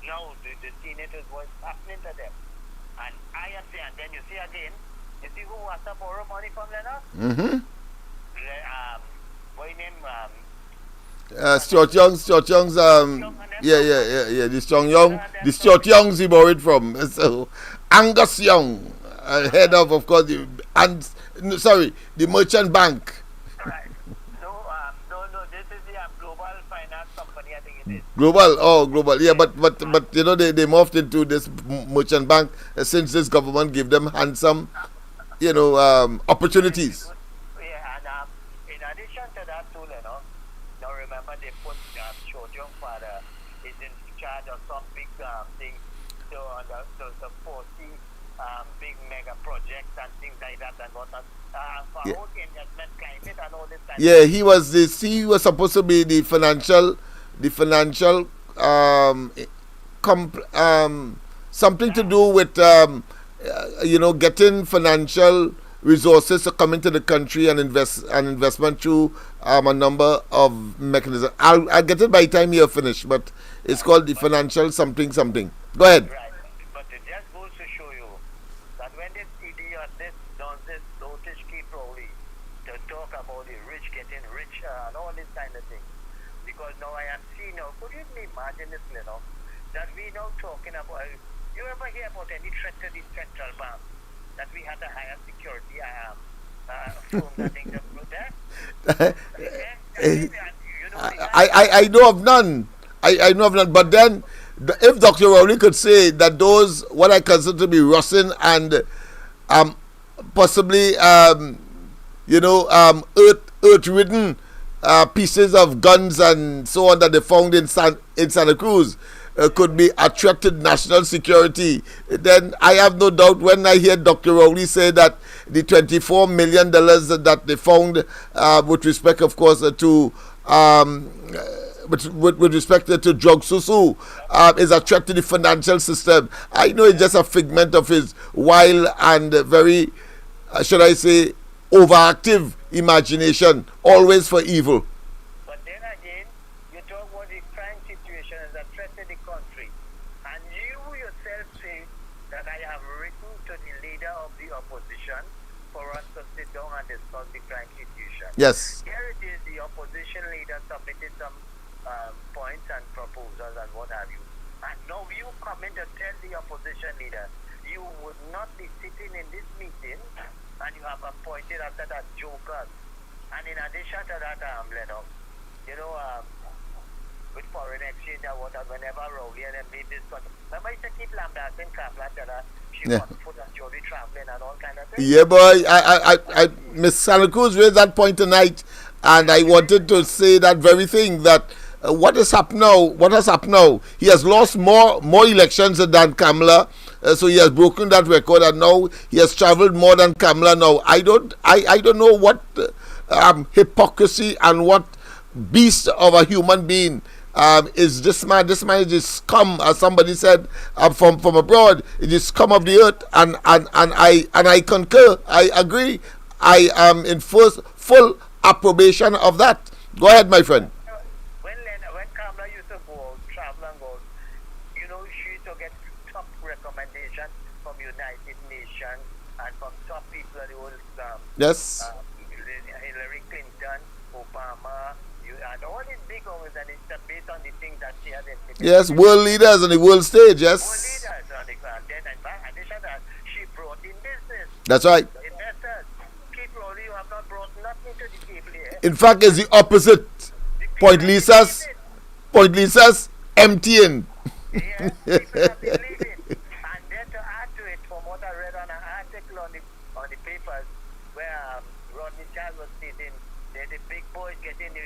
now the senators, what's happening to them. And I am saying, and then you see again, you see who wants to borrow money from Leonard? What's his name? Stuart Young's, the Stuart Young's he borrowed from. So, Angus Young, head of course, the Merchant Bank. Right. No, this is the Global Finance Company, I think it is. Global, yeah, but you know, they morphed into this Merchant Bank since this government gave them handsome, you know, opportunities. Yeah, and in addition to that too, you know, now remember they put Stuart Young father is in charge of some big thing, to foresee big mega projects and things like that and whatnot. For investment climate and all this kind of yeah, he was supposed to be the financial something to do with you know, getting financial resources to come into the country and investment through a number of mechanisms. I'll get it by the time you're finished, but it's called the financial something. Go ahead. Right. But it just goes to show you that when this idiot, this nonsense, dotage keep rolling to talk about the rich getting richer and all this kind of thing. Because now I am seeing now, could you imagine this, that we now talking about, you ever hear about any threat to the central bank? That we had a higher security firm that thing that I know of none. I know of none. But then, if Dr. Rowley could say that those, what I consider to be Russian and possibly, earth-ridden pieces of guns and so on that they found in Santa Cruz, could be a threat to national security, then I have no doubt when I hear Dr. Rowley say that the $24 million that they found, with respect, of course, to with respect to drug susu, is a threat to the financial system. I know it's just a figment of his wild and very, should I say, overactive imagination, always for evil. Yes. Here it is, the opposition leader submitted some points and proposals and what have you. And now you come in to tell the opposition leader you would not be sitting in this meeting and you have appointed after that jokers. And in addition to that, with foreign exchange and what, whenever Rowley and them made this country. Remember, I used to keep lambasting Kaplan that she was put on Jody traveling and all kind of things. Yeah, boy, I Miss Santa Cruz raised that point tonight, and I wanted to say that very thing, that what has happened now, he has lost more elections than Kamala, so he has broken that record, and now he has traveled more than Kamala now. I don't know what hypocrisy and what beast of a human being is this man. This man is scum, as somebody said, from abroad. It is scum of the earth, and I concur. I agree. I am in full approbation of that. Go ahead, my friend. When Kamala used to go travel and go, she used to get top recommendation from United Nations and from top people of the world. Yes. Hillary Clinton, Obama, and all these big ones, and it's based on the things that she has implemented. Yes, world leaders on the world stage, yes. World leaders on the ground. Then, in addition to that, she brought in business. That's right. Investors. Keep rolling, you have not brought nothing to the table here. In fact, it's the opposite. Point Lisa's emptying. Yes, people have been leaving. And then to add to it, from what I read on an article on the papers, where Rodney Child was stating, the big boys getting the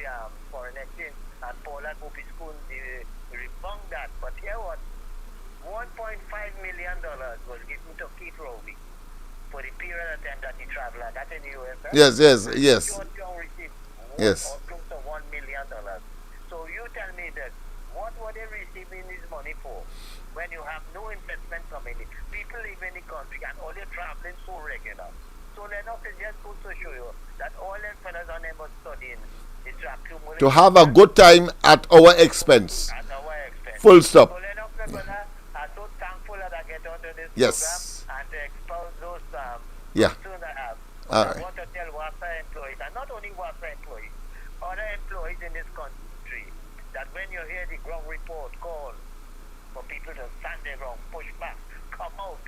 foreign exchange, and Paula Gopi School rebunked that. But here what? $1.5 million was given to Keith Rowley for the period of time that he traveled. That's in the US. Yes. George Young received yes. close to $1 million. So you tell me that what were they receiving this money for when you have no investment coming in? People live in the country and all they're traveling so regular. So Lennox is just good to show you that all them fellas on them are studying is to have a good time at our expense. At our expense. Full stop. So Lennox are so thankful that I get onto this yes. program and to expose those yeah. soon I have. I want to tell WASA employees, and not only WASA employees, other employees in this country, that when you hear the ground report call for people to stand their ground, push back, come out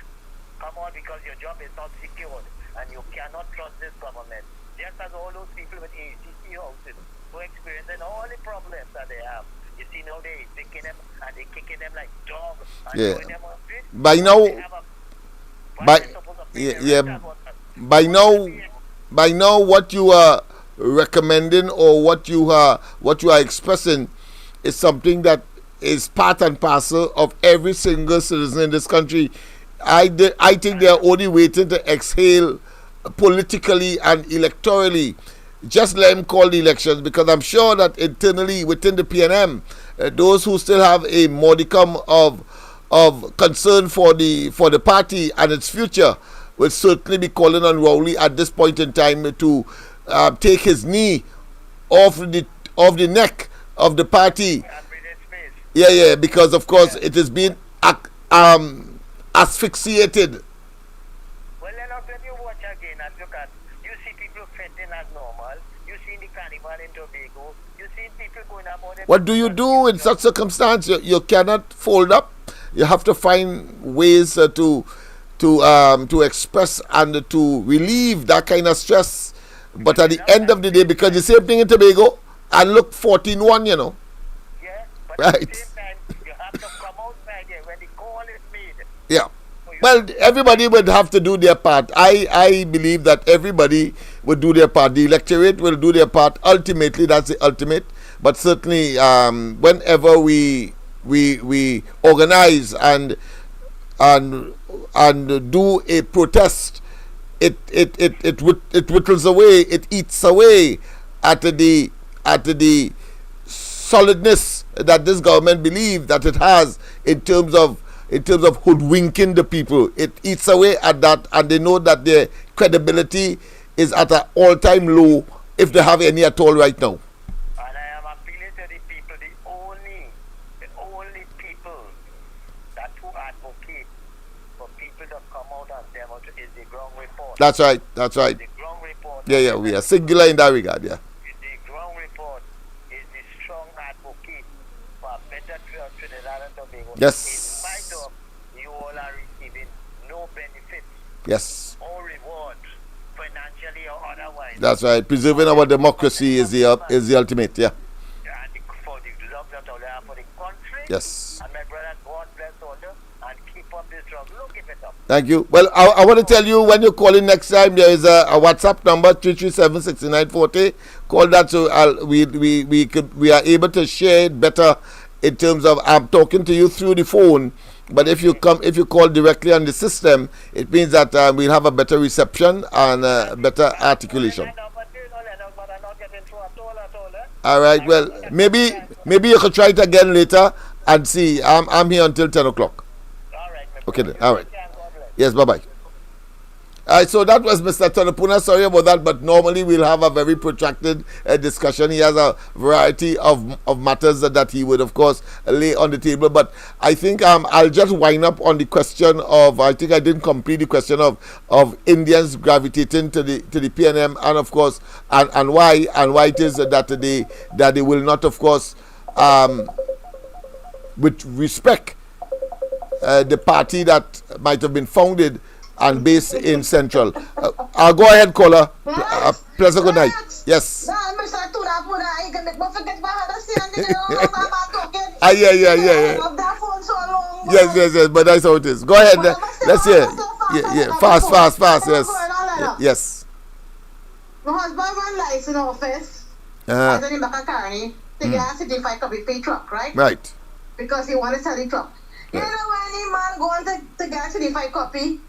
because your job is not secured and you cannot trust this government. Just as all those people with ACC houses who experiencing all the problems that they have. You see now they taking them and they kicking them like dogs and throwing them on the street. By now what you are recommending or what you are expressing is something that is part and parcel of every single citizen in this country. I think they are only waiting to exhale politically and electorally. Just let him call the elections, because I'm sure that internally within the PNM, those who still have a modicum of concern for the party and its future will certainly be calling on Rowley at this point in time to take his knee off the neck of the party. Yeah, because of course it has been asphyxiated. Well, when you watch again and look at, you see people fitting as normal. You see the carnival in Tobago. You see people going about it. What do you do in such circumstance? You cannot fold up. You have to find ways to express and to relieve that kind of stress. But at the end of the day, because the same thing in Tobago, and look 14-1, you know. Yeah, but right. At the same time, you have to come outside there when the call is made. Yeah. Well, everybody would have to do their part. I believe that everybody would do their part. The electorate will do their part. Ultimately, that's the ultimate. But certainly, whenever we organize and do a protest, it whittles away, it eats away at the solidness that this government believes that it has in terms of hoodwinking the people. It eats away at that, and they know that their credibility is at an all-time low, if they have any at all right now. And I am appealing to the people, the only people that who advocate for people to come out and demonstrate is the ground report. That's right. The ground report. Yeah, we are singular in that regard, yeah. The ground report is the strong advocate for a better Trinidad and Tobago. Yes. In spite of you all are receiving no benefits. Yes. Or rewards, financially or otherwise. That's right. Preserving our democracy is the ultimate, yeah. And for the love that all have for the country. Yes. And my brother, God bless all you and keep up this job. Look, keep it up. Thank you. Well, I want to tell you, when you call in next time, there is a WhatsApp number 337-6940. Call that so we are able to share it better in terms of I'm talking to you through the phone. But if you call directly on the system, it means that we'll have a better reception and better articulation. All right. Well, maybe you could try it again later and see. I'm here until 10 o'clock. All right. Okay then. All right. Yes. Bye-bye. All right, so that was Mr. Tonopuna. Sorry about that, but normally we'll have a very protracted discussion. He has a variety of matters that he would, of course, lay on the table. But I think I'll just wind up on the question of, I think I didn't complete the question of Indians gravitating to the PNM, and of course, and why it is that they will not, of course, with respect, the party that might have been founded and based in Central. I'll go ahead, caller. Pleasant good night. Yes. Yeah. Yes. But that's how it is. Go ahead. Let's hear. Yeah. Fast. Yes. Yes. My husband ran lights in office. I was in Bakakarni. They get a certified copy pay truck, right? Right. Because he wanted to sell the truck. You know when the man going to get a certified copy,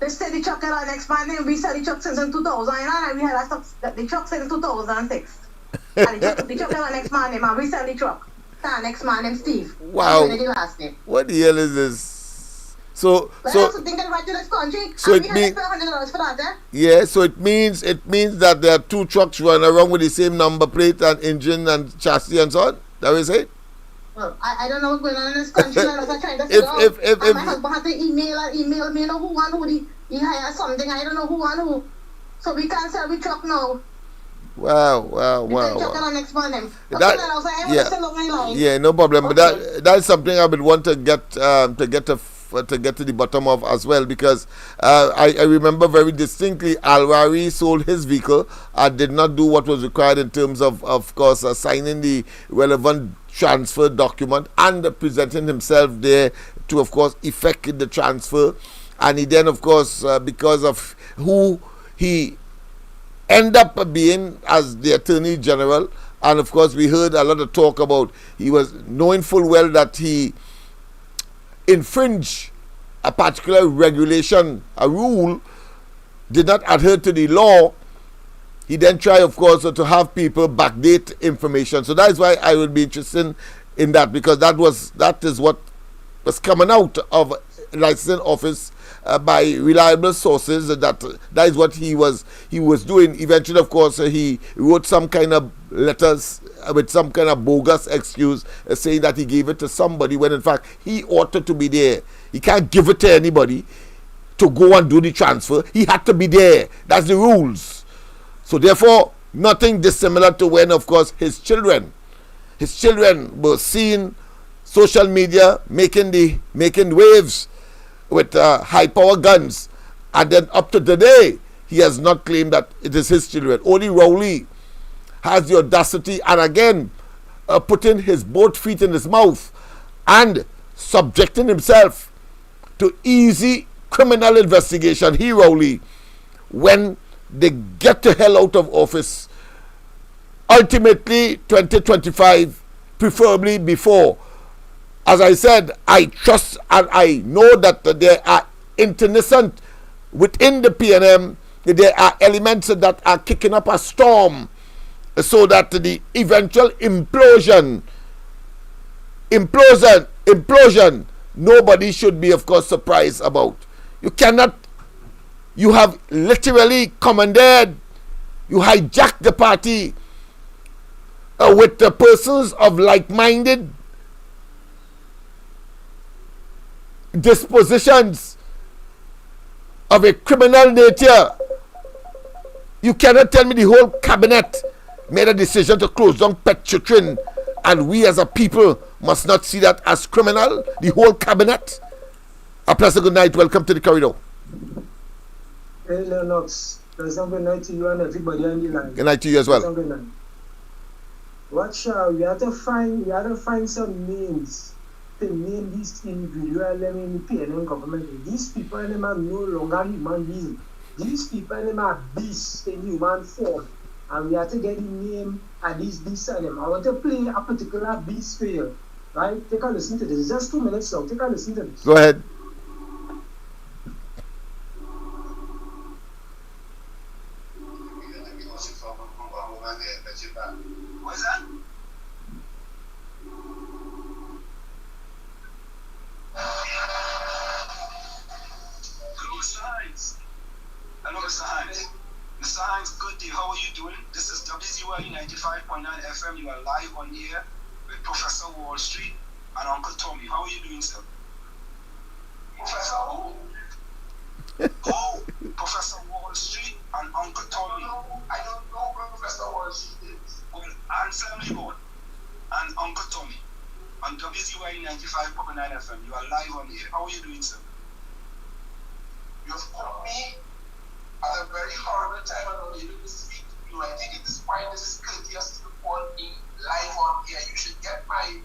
they said the truck at our next man, and we sell the truck since in 2000, and we had the truck since 2006. And the truck at our next man, and we sell the truck. Our next man named Steve. Wow. The last name. What the hell is this? So think that right to this country. So and it means $100 for that, yeah. So it means that there are two trucks running around with the same number plate and engine and chassis and so on. That was it. Well, I don't know what's going on in this country. I'm trying to figure out. If my husband had to email me, you know who he hired something. I don't know who. So we can't sell the truck now. Wow. Next morning. Yeah, no problem. Okay. But that's something I would want to get to the bottom of as well, because I remember very distinctly Alwari sold his vehicle and did not do what was required in terms of course, signing the relevant transfer document and presenting himself there to, of course, effect the transfer. And he then, of course, because of who he end up being as the Attorney General, and of course we heard a lot of talk about he was knowing full well that he infringed a particular regulation, a rule, did not adhere to the law. He then tried, of course, to have people backdate information. So that is why I would be interested in that, because that is what was coming out of licensing office by reliable sources. That is what he was doing. Eventually, of course, he wrote some kind of letters with some kind of bogus excuse saying that he gave it to somebody when in fact he ought to be there. He can't give it to anybody to go and do the transfer. He had to be there. That's the rules. So therefore, nothing dissimilar to when, of course, his children were seen social media making waves with high power guns, and then up to today he has not claimed that it is his children. Only Rowley has the audacity and again putting his both feet in his mouth and subjecting himself to easy criminal investigation. He, Rowley, when they get the hell out of office, ultimately 2025, preferably before. As I said, I trust and I know that there are internecine within the PNM, there are elements that are kicking up a storm so that the eventual implosion, nobody should be, of course, surprised about. You have literally commandeered, you hijacked the party with the persons of like-minded dispositions of a criminal nature. You cannot tell me the whole cabinet made a decision to close down Petrotrin and we as a people must not see that as criminal. The whole cabinet. A pleasant good night. Welcome to the corridor. Hey Lennox, pleasant good night to you and everybody on the line. Good night to you as well. Good night. Watch out, we have to find some names to name these individuals in the PNM government. These people are no longer human beings. These people are beasts in human form. And we have to get the name of these beasts of them. I want to play a particular beast for you. Right? Take a listen to this. It's just 2 minutes long. Take a listen to this. Go ahead. What's that? Hello, Mr. Hines. Hello, Mr. Hines. Mr. Hines, good day. How are you doing? This is WZYE 95.9 FM. You are live on here with Professor Wall Street and Uncle Tommy. How are you doing, sir? Professor who? Who? Professor Wall Street and Uncle Tommy. I don't know Professor Wall Street is. Well, Anselm Board and Uncle Tommy on WZYE 95.9 FM. You are live on here. How are you doing, sir? You've called me at a very horrible time and I'm able to speak to you. I think at this point this is courteous to call me live on here. You should get my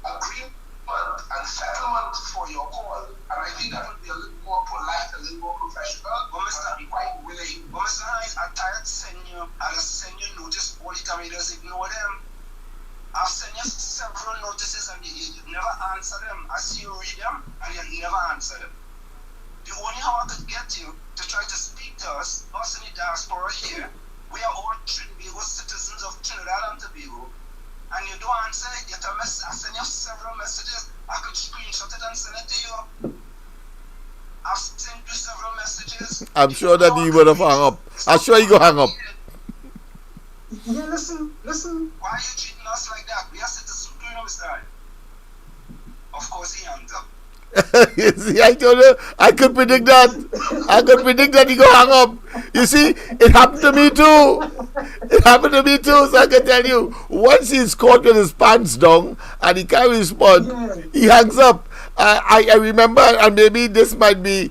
agreement and settlement for your call. And I think that would be a little more polite, a little more professional. But Mr. Be quite willing. But Mr. Hines, I'm tired of sending you notice all the time. You just ignore them. I've sent you several notices and you never answer them. I see you read them and you never answer them. The only how I could get you to try to speak to us in the diaspora here, we are all Trinbago citizens of Trinidad and Tobago, and you don't answer it. I send you several messages. I could screenshot it and send it to you. I've sent you several messages. I'm sure that he would have hung up. I'm sure he go hang up. Yeah, listen. Why are you treating us like that? We are citizens of Trinidad, Mr. Hines. Of course he hangs up. You see, I told you, I could predict that. He go hang up. You see, it happened to me too. So I can tell you, once he's caught with his pants down and he can't respond, he hangs up. I remember, and maybe this might be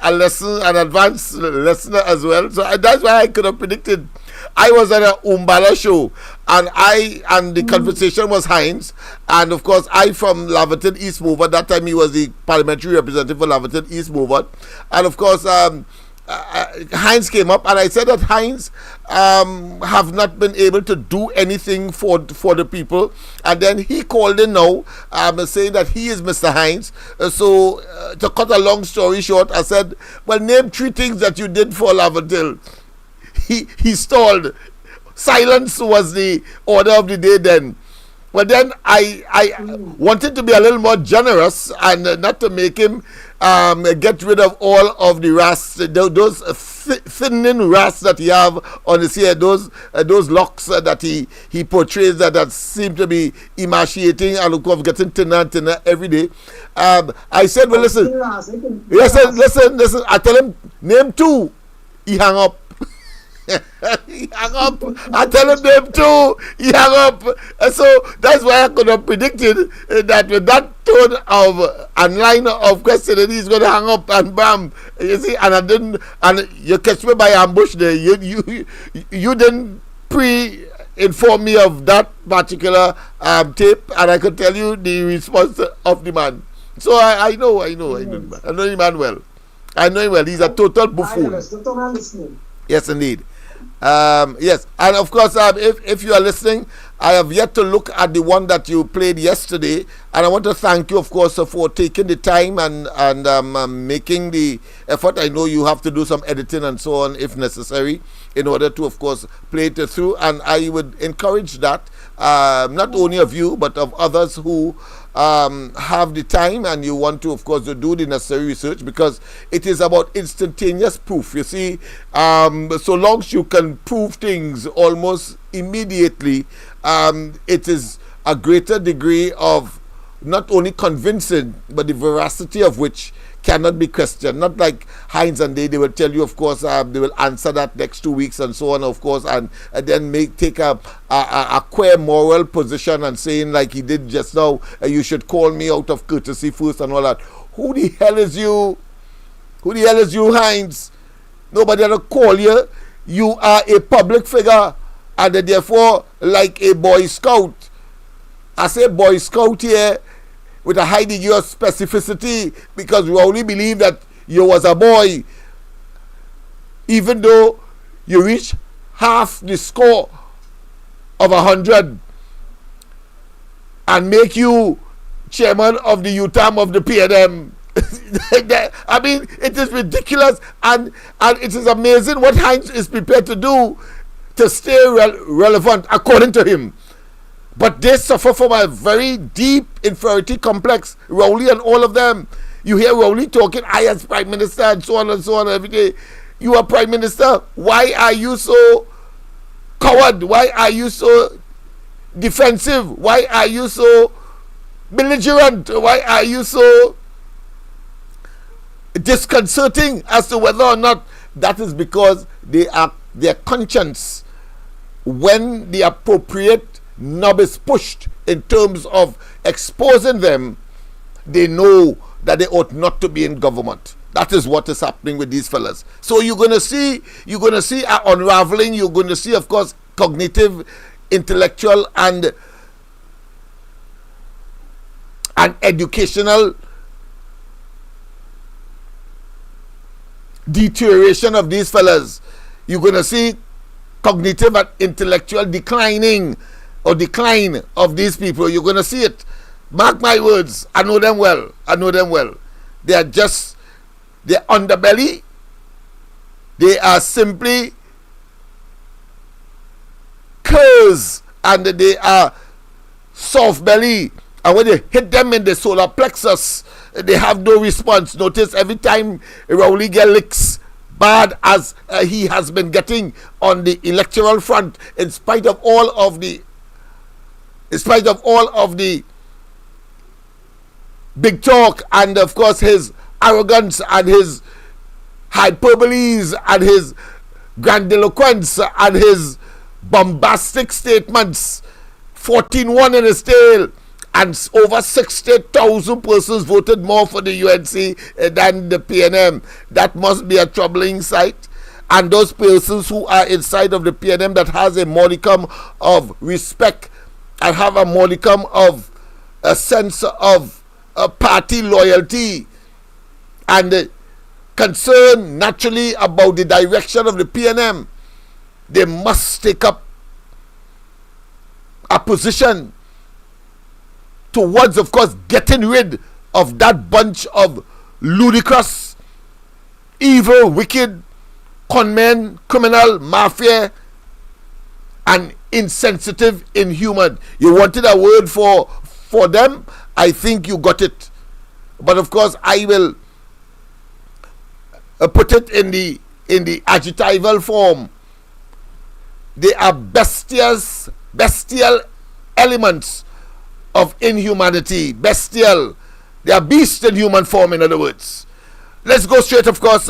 a lesson, an advanced lesson as well. So that's why I could have predicted. I was at a Umbala show, and the conversation was Hines, and of course I from Laverton East Mover. That time he was the parliamentary representative for Laverton East Mover, and of course Hines came up, and I said that Hines have not been able to do anything for the people, and then he called in now saying that he is Mr. Hines. So to cut a long story short, I said, well, name 3 things that you did for Laverton. He stalled. Silence was the order of the day then. But then I wanted to be a little more generous and not to make him get rid of all of the rust, those thinning rust that he have on his hair, those locks that he portrays that seem to be emaciating and of course getting thinner and thinner every day. I said, well, listen. I tell him, name 2. He hung up. He hung up. I tell him name 2. He hung up. And so that's why I could have predicted that with that tone of and line of questioning, he's going to hang up and bam. You see, and I didn't. And you catch me by ambush there. You didn't inform me of that particular tape, and I could tell you the response of the man. So I know the man well. I know him well. He's a total buffoon. Yes, indeed. Yes, and of course, if you are listening, I have yet to look at the one that you played yesterday, and I want to thank you, of course, for taking the time and making the effort. I know you have to do some editing and so on, if necessary, in order to, of course, play it through. And I would encourage that, not only of you, but of others who have the time and you want to, of course, to do the necessary research, because it is about instantaneous proof. You see, so long as you can prove things almost immediately, it is a greater degree of not only convincing, but the veracity of which cannot be questioned. Not like Heinz and they will tell you, of course, they will answer that next 2 weeks and so on, of course, and then take a queer moral position and saying, like he did just now, you should call me out of courtesy first and all that. Who the hell is you? Who the hell is you, Heinz? Nobody will call you. You are a public figure, and therefore, like a Boy Scout. I say Boy Scout here with a high degree of specificity, because we only believe that you was a boy, even though you reach half the score of 100, and make you chairman of the UTAM of the PNM. I mean, it is ridiculous, and it is amazing what Heinz is prepared to do to stay relevant, according to him. But they suffer from a very deep inferiority complex, Rowley and all of them. You hear Rowley talking, I as Prime Minister and so on every day. You are Prime Minister. Why are you so coward? Why are you so defensive? Why are you so belligerent? Why are you so disconcerting as to whether or not? That is because their conscience, when the appropriate knob is pushed in terms of exposing them, they know that they ought not to be in government. That is what is happening with these fellas. So you're gonna see an unraveling. You're going to see, of course, cognitive, intellectual, and educational deterioration of these fellas. You're going to see cognitive and intellectual decline of these people. You're going to see it. Mark my words. I know them well. They are just their underbelly. They are simply curs, and they are soft belly. And when you hit them in the solar plexus, they have no response. Notice every time Rowley gets licks, bad as he has been getting on the electoral front, in spite of all of the big talk, and of course his arrogance and his hyperboles and his grandiloquence and his bombastic statements. 14-1 in his tail, and over 60,000 persons voted more for the UNC than the PNM. That must be a troubling sight. And those persons who are inside of the PNM that has a modicum of respect and have a modicum of a sense of party loyalty and concern naturally about the direction of the PNM, they must take up a position towards, of course, getting rid of that bunch of ludicrous, evil, wicked, conmen, criminal, mafia, and insensitive, inhuman. You wanted a word for them. I think you got it. But of course, I will put it in the adjectival form. They are bestial elements of inhumanity. Bestial. They are beasts in human form, in other words. Let's go straight, of course.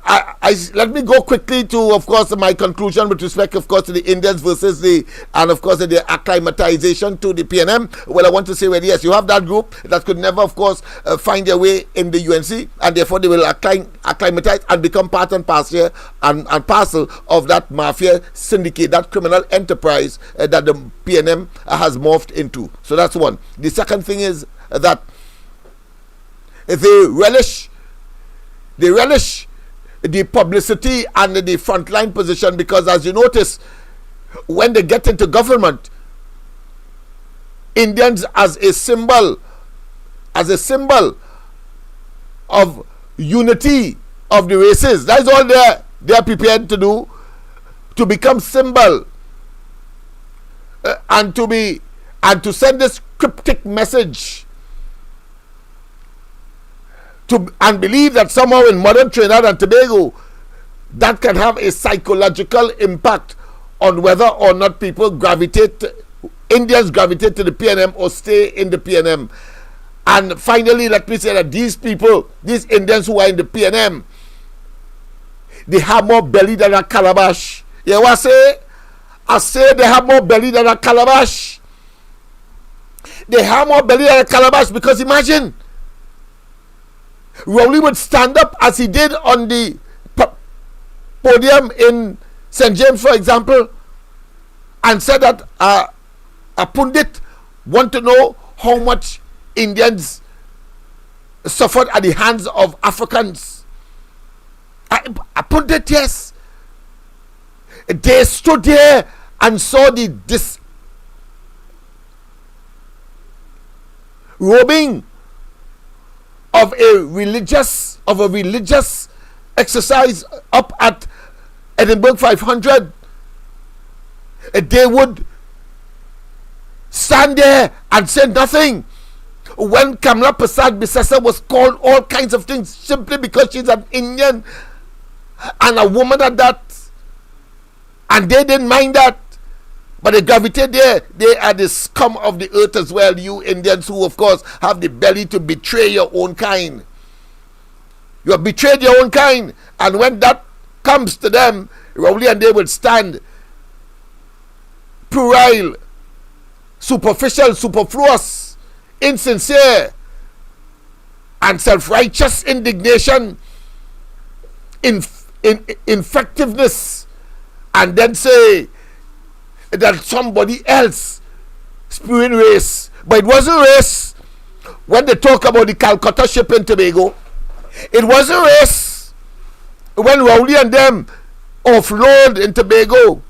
Let me go quickly to, of course, my conclusion with respect, of course, to the Indians versus the acclimatization to the PNM. Well, I want to say, well, yes, you have that group that could never, of course, find their way in the UNC, and therefore they will acclimatize and become part and parcel of that mafia syndicate, that criminal enterprise that the PNM has morphed into. So that's one. The second thing is that they relish the publicity and the frontline position, because as you notice, when they get into government, Indians as a symbol of unity of the races, that's all they are prepared to do, to become symbol and to send this cryptic message and believe that somehow in modern Trinidad and Tobago that can have a psychological impact on whether or not Indians gravitate to the PNM or stay in the PNM. And finally, let me say that these Indians who are in the PNM, they have more belly than a calabash. You know what I say? I say they have more belly than a calabash. They have more belly than a calabash, because imagine, Rowley would stand up as he did on the podium in St. James, for example, and said that a pundit want to know how much Indians suffered at the hands of Africans. A pundit, yes. They stood there and saw the disrobing of a religious exercise up at Edinburgh 500. They would stand there and say nothing when Kamla Persad Bissessa was called all kinds of things simply because she's an Indian and a woman at that, and they didn't mind that. But they gravitate there. They are the scum of the earth as well, you Indians who, of course, have the belly to betray your own kind. You have betrayed your own kind. And when that comes to them, Rowley and they will stand puerile, superficial, superfluous, insincere, and self-righteous indignation, effectiveness, and then say that somebody else spewing race. But it wasn't race when they talk about the Calcutta ship in Tobago. It wasn't race when Rowley and them offload in Tobago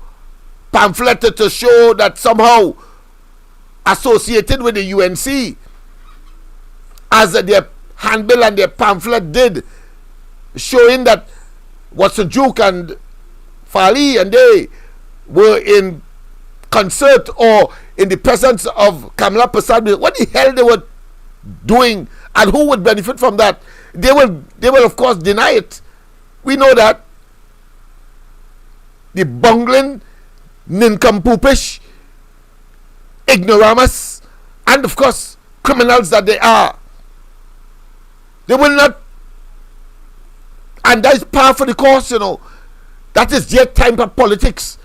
pamphlet to show that somehow associated with the UNC, as their handbill and their pamphlet did, showing that Watson Duke and Fali and they were in concert or in the presence of Kamla Persad. What the hell they were doing, and who would benefit from that? They will of course deny it. We know that. The bungling, nincompoopish, ignoramus, and of course criminals that they are, they will not. And that is par for the course, you know. That is their type of politics.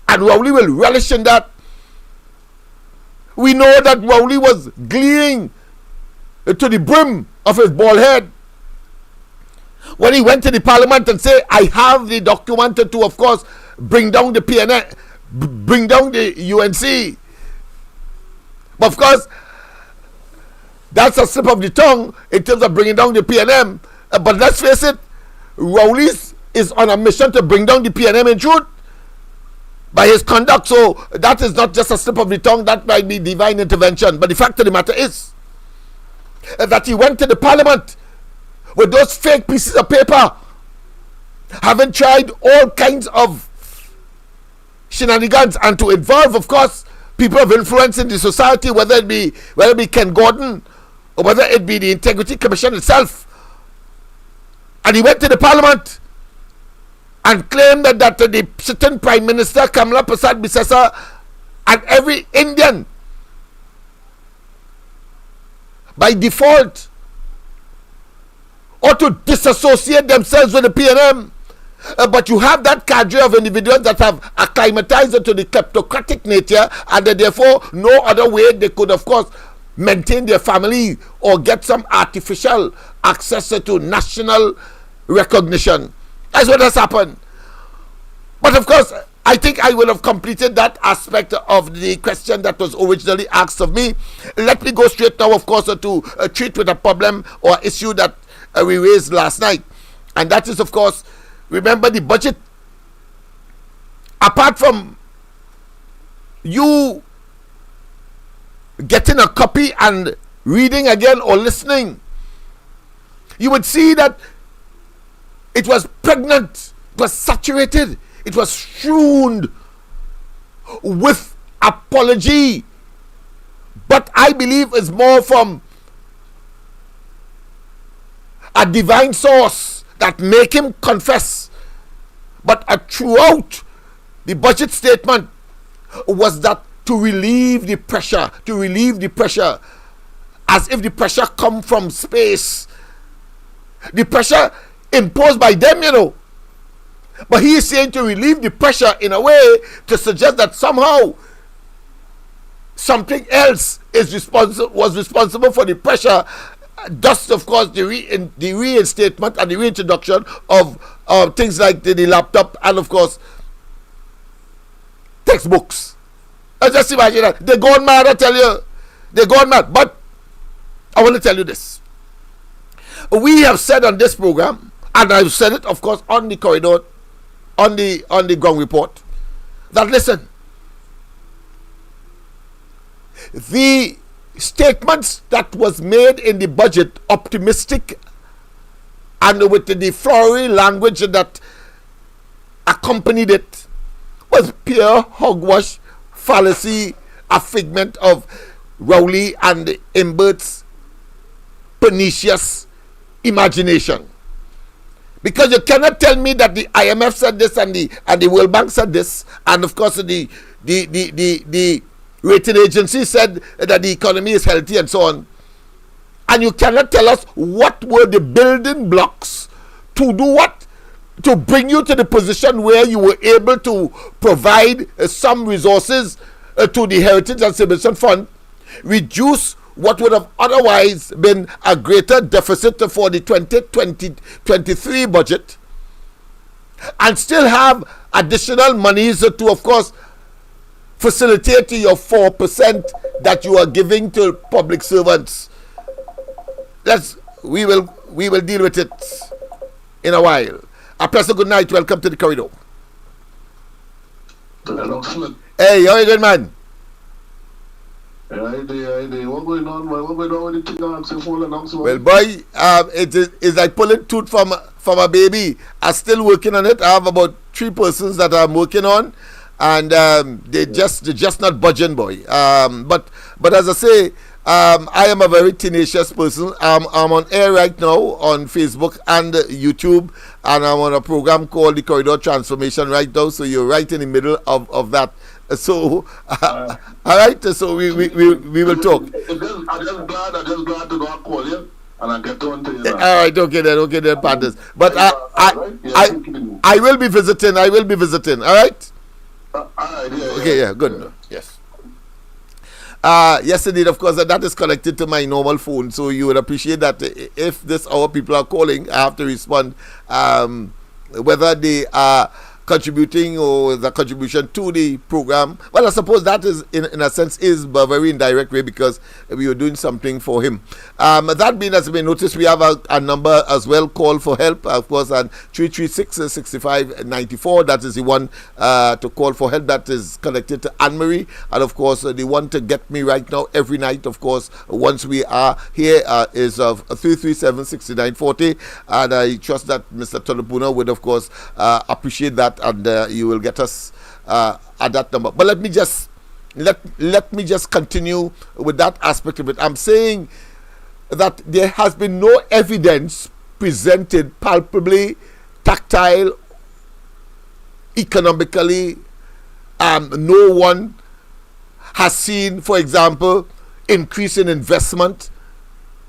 And Rowley will relish in that. We know that Rowley was gleeing to the brim of his bald head when he went to the parliament and said, I have the document to, of course, bring down the PNM, bring down the UNC. But of course, that's a slip of the tongue in terms of bringing down the PNM. But let's face it, Rowley is on a mission to bring down the PNM in truth by his conduct. So that is not just a slip of the tongue, that might be divine intervention. But the fact of the matter is that he went to the parliament with those fake pieces of paper, having tried all kinds of shenanigans and to involve, of course, people of influence in the society, whether it be Ken Gordon or whether it be the Integrity Commission itself. And he went to the Parliament and claimed that the sitting Prime Minister Kamala Prasad Bisesa and every Indian by default or to disassociate themselves with the PNM. But you have that cadre of individuals that have acclimatized to the kleptocratic nature, and that therefore no other way they could, of course, maintain their family or get some artificial access to national recognition. That's what has happened. But of course, I think I will have completed that aspect of the question that was originally asked of me. Let me go straight now, of course, to treat with a problem or issue that we raised last night. And that is, of course, remember the budget. Apart from you getting a copy and reading again or listening, you would see that it was pregnant, it was saturated, it was strewn with apology. But I believe it's more from a divine source that make him confess. But throughout the budget statement was that to relieve the pressure, as if the pressure come from space. The pressure imposed by them, But he is saying to relieve the pressure in a way to suggest that somehow something else was responsible for the pressure. Thus, of course, the reinstatement and the reintroduction of things like the laptop and, of course, textbooks. Just imagine that. They're gone mad, I tell you. They're gone mad. But I want to tell you this. We have said on this program, and I've said it, of course, on the corridor, on the ground report, that listen, the statements that was made in the budget, optimistic and with the flowery language that accompanied it, was pure hogwash, fallacy, a figment of Rowley and Imbert's pernicious imagination. Because you cannot tell me that the IMF said this and the World Bank said this, and of course the rating agency said that the economy is healthy and so on, and you cannot tell us what were the building blocks to do what? To bring you to the position where you were able to provide some resources to the Heritage and Civilization Fund, reduce what would have otherwise been a greater deficit for the 2023 budget, and still have additional monies to, of course, facilitate your 4% that you are giving to public servants. We will deal with it in a while. A pleasant good night. Welcome to the corridor. Hey, how are you good, man? Hey, what going on, man? What going on with the thing? Well, boy, it's like pulling tooth from a baby. I'm still working on it. I have about 3 persons that I'm working on, and they're just not budging, boy. But as I say, I am a very tenacious person. I'm on air right now on Facebook and YouTube, and I'm on a program called the Corridor Transformation right now. So you're right in the middle of that. So, all right. So we will talk. I'm just glad to go and call you, and I get on to you. All right. Okay then, partners. But I will be visiting. All right. All right. Yeah. Okay. Yeah. Good. Yes. Yes, indeed. Of course, that is connected to my normal phone, so you would appreciate that if this hour people are calling, I have to respond, whether they are contributing or the contribution to the program. Well, I suppose that is in a sense is a very indirect way, because we were doing something for him. That being as you may notice, we have a number as well, call for help, of course, and 336-6594. That is the one to call for help. That is connected to Anne-Marie, and of course the one to get me right now every night, of course, once we are here, is of 337-6940, and I trust that Mr. Tolopuna would, of course, appreciate that and you will get us at that number. But let me just continue with that aspect of it. I'm saying that there has been no evidence presented palpably, tactile, economically. No one has seen, for example, increase in investment,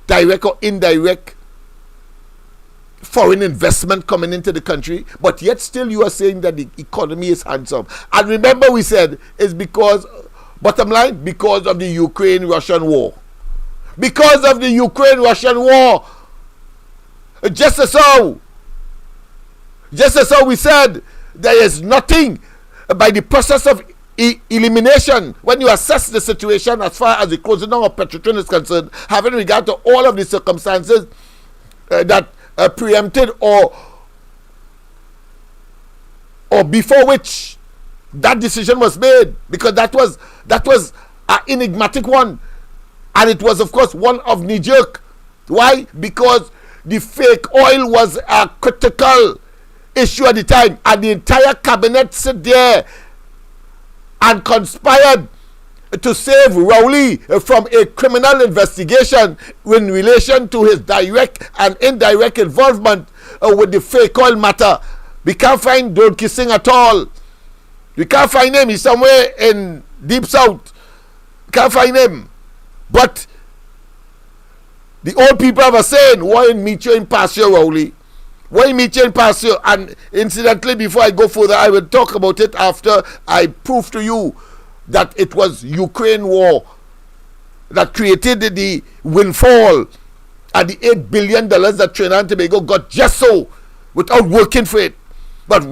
direct or indirect, foreign investment coming into the country, but yet still you are saying that the economy is handsome. And remember, we said it's because, bottom line, because of the Ukraine-Russian war. Because of the Ukraine-Russian war. Just as how we said, there is nothing by the process of elimination when you assess the situation as far as the closing down of Petrotrin is concerned, having regard to all of the circumstances that preempted or before which that decision was made, because that was an enigmatic one, and it was of course one of knee-jerk. Why? Because the fake oil was a critical issue at the time, and the entire cabinet sit there and conspired to save Rowley from a criminal investigation in relation to his direct and indirect involvement with the fake oil matter. We can't find Dolky Singh at all. We can't find him. He's somewhere in Deep South. We can't find him. But the old people have a saying, why meet you in pasture, Rowley? Why meet you in pasture? And incidentally, before I go further, I will talk about it after I prove to you that it was Ukraine war that created the windfall and the $8 billion that Trinidad and Tobago got just so, without working for it. But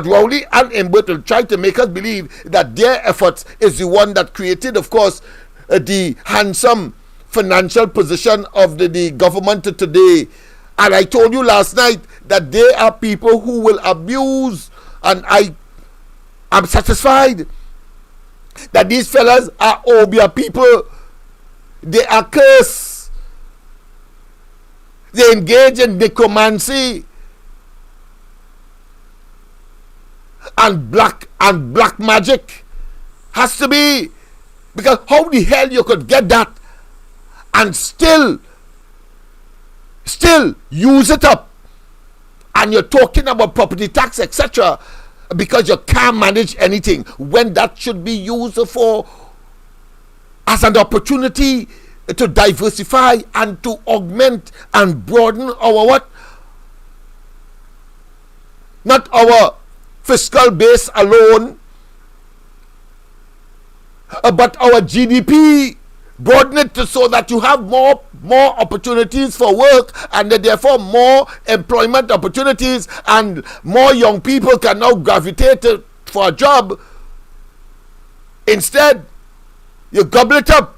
Rowley and Imbert will try to make us believe that their efforts is the one that created, of course, the handsome financial position of the government today. And I told you last night that there are people who will abuse, and I am satisfied that these fellas are Obia people. They are cursed. They engage in necromancy and black magic. Has to be, because how the hell you could get that and still use it up, and you're talking about property tax, etc., because you can't manage anything, when that should be used for as an opportunity to diversify and to augment and broaden our what? Not our fiscal base alone, but our GDP. Broaden it so that you have more opportunities for work, and therefore more employment opportunities, and more young people can now gravitate for a job. Instead, you gobble it up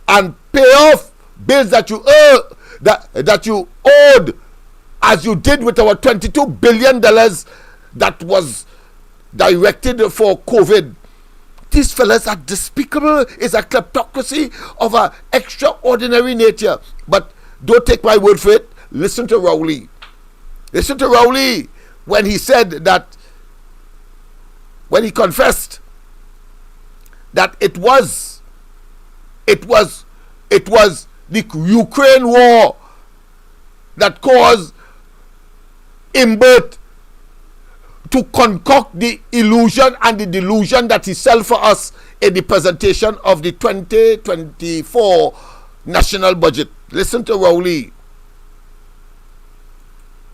and pay off bills that you that you owed, as you did with our $22 billion that was directed for COVID. These fellas are despicable. It's a kleptocracy of an extraordinary nature. But don't take my word for it. Listen to Rowley. Listen to Rowley when he said that, when he confessed that it was the Ukraine war that caused Imbert to concoct the illusion and the delusion that he sell for us in the presentation of the 2024 national budget. Listen to Rowley.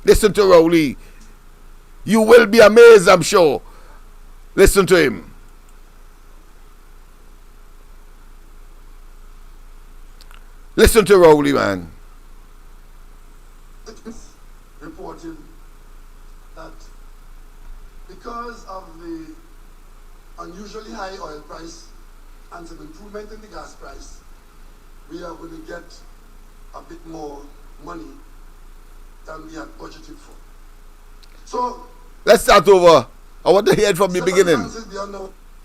Listen to Rowley. You will be amazed, I'm sure. Listen to him. Listen to Rowley, man. Reported that because of the unusually high oil price and some improvement in the gas price, we are going to get a bit more money than we had budgeted for. So let's start over. I want to hear it from the beginning.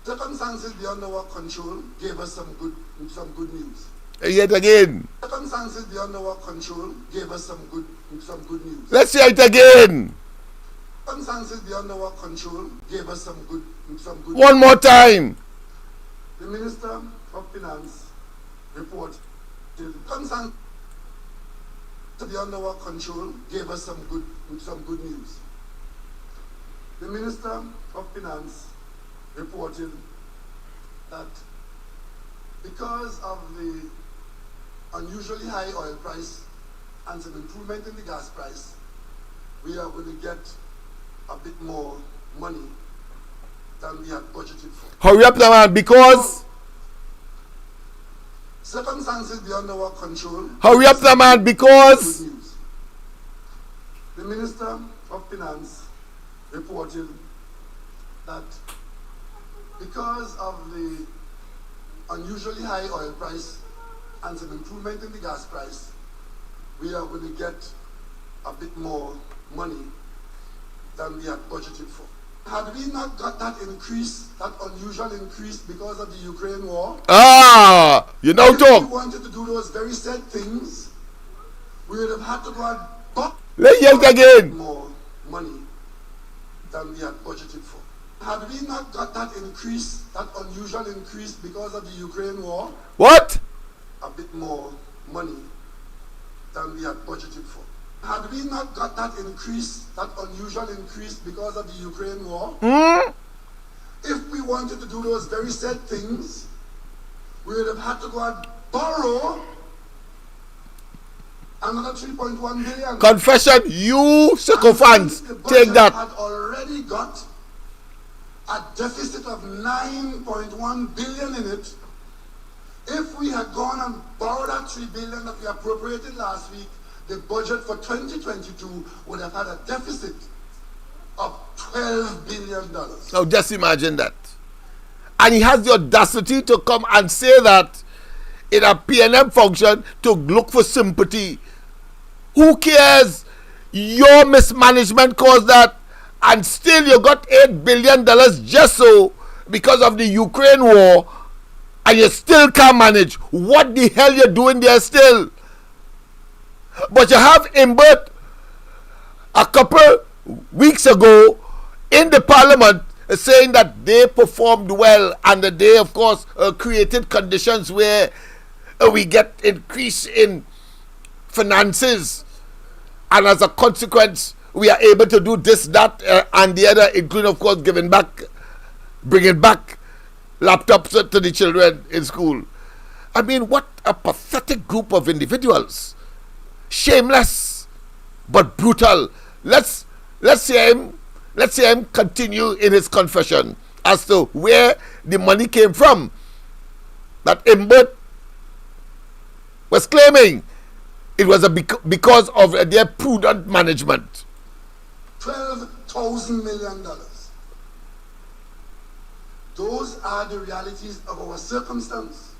Circumstances beyond our control gave us some good news. Yet again. Circumstances beyond our control gave us some good news. Let's hear it again. Circumstances beyond our control gave us some good. One more time. The Minister of Finance report. The circumstances beyond our control gave us some good news. The Minister of Finance reported that because of the unusually high oil price and some improvement in the gas price, we are going to get a bit more money than we had budgeted for. Hurry up now, man, because circumstances beyond our control. Hurry up now, man, because the Minister of Finance reported that because of the unusually high oil price and some improvement in the gas price, we are going to get a bit more money than we had budgeted for. Had we not got that increase, that unusual increase because of the Ukraine war, you know, if talk. we wanted to do those very said things, we would have had to go and let's yell again. More money than we had budgeted for. Had we not got that increase, that unusual increase because of the Ukraine war, what? A bit more money than we had budgeted for. Had we not got that increase, that unusual increase because of the Ukraine war, if we wanted to do those very said things, we would have had to go and borrow another 3.1 billion. Confession, you sycophants, take that. Had already got a deficit of 9.1 billion in it. If we had gone and borrowed that 3 billion that we appropriated last week, the budget for 2022 would have had a deficit of $12 billion. Now just imagine that. And he has the audacity to come and say that in a PNM function to look for sympathy. Who cares? Your mismanagement caused that, and still you got $8 billion just so because of the Ukraine war, and you still can't manage. What the hell you doing there still? But you have Imbert a couple weeks ago in the parliament saying that they performed well and that they, of course, created conditions where we get increase in finances, and as a consequence we are able to do this, that, and the other, including, of course, bringing back laptops to the children in school. I mean, what a pathetic group of individuals. Shameless but brutal. Let's hear him continue in his confession as to where the money came from that Imbert was claiming it was because of their prudent management. $12,000 million. Those are the realities of our circumstance.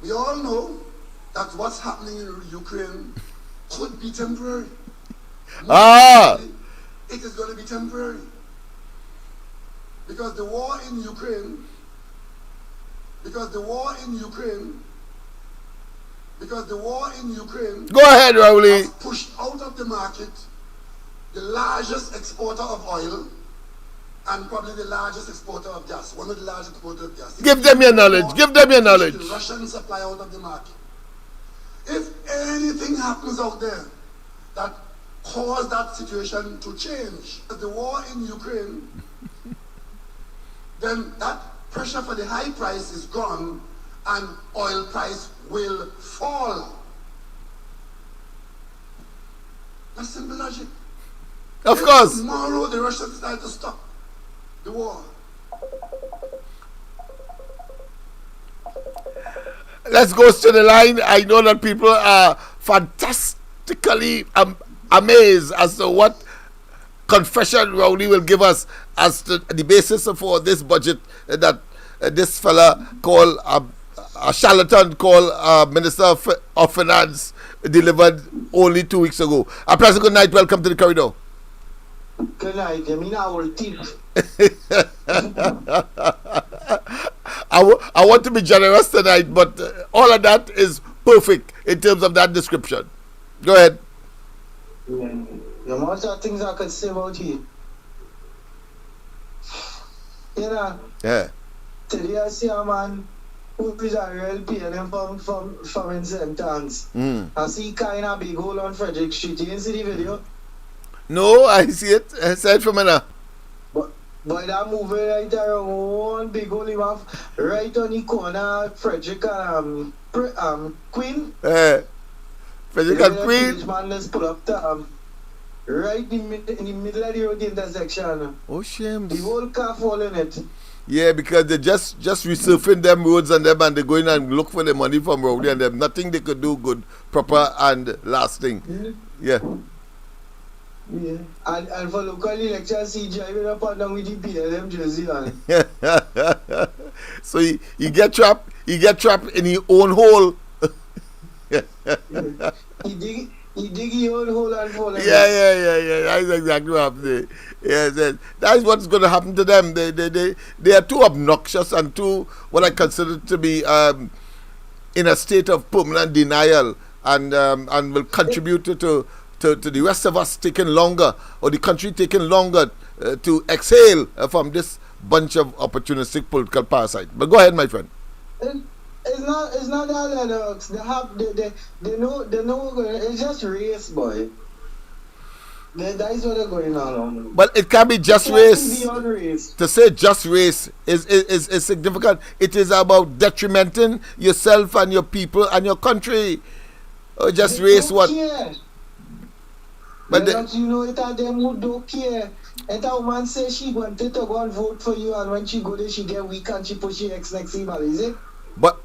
We all know that what's happening in Ukraine could be temporary. It is going to be temporary. Because the war in Ukraine Go ahead, Rowley. has pushed out of the market the largest exporter of oil and probably the largest exporter of gas, one of the largest exporters of gas. Give them your knowledge. Give them your knowledge. The Russian supply out of the market. If anything happens out there that cause that situation to change, the war in Ukraine, then that pressure for the high price is gone and oil price will fall. That's simple logic. Of course. Tomorrow the Russians decide to stop the war. Let's go to the line. I know that people are fantastically amazed as to what confession Rowley will give us as to the basis for this budget that this fella called a charlatan called Minister of Finance delivered only 2 weeks ago. A pleasant good night. Welcome to the corridor. Good night. I mean, our teeth. I want to be generous tonight, but all of that is perfect in terms of that description. Go ahead. The amount of things I could say about you. You know? Yeah. Today I see a man who is a real PLM from in St. Anne's. I see kind of big hole on Frederick Street. You didn't see the video? No, I see it. I said from now. But that moving right around one big hole you have right on the corner Frederick and Queen. Frederick and Queen. Man, let's pull up the right in the middle of the road intersection. Oh shame. The whole car fall in it. Yeah, because they just resurfacing them roads and them, and they going and look for the money from Rowley and them. Nothing they could do good, proper and lasting. Yeah. Yeah. And for local elections, he driving up and down with the BLM jersey on. So he get trapped in his own hole. He dig his own hole and fall in. Yeah. That's exactly what happened. Yes, that's what's going to happen to them. They are too obnoxious and too what I consider to be in a state of permanent denial, and will contribute to the rest of us taking longer, or the country taking longer to exhale from this bunch of opportunistic political parasites. But go ahead, my friend. It's not that Lennox. They know. It's just race, boy. That is what they're going on. But it can be just race. Race. To say just race is significant. It is about detrimenting yourself and your people and your country. Or just they race don't what? Care. But you know it are them who don't care. And that woman says she wanted to go and vote for you, and when she go there she get weak and she push her ex next email, is it? But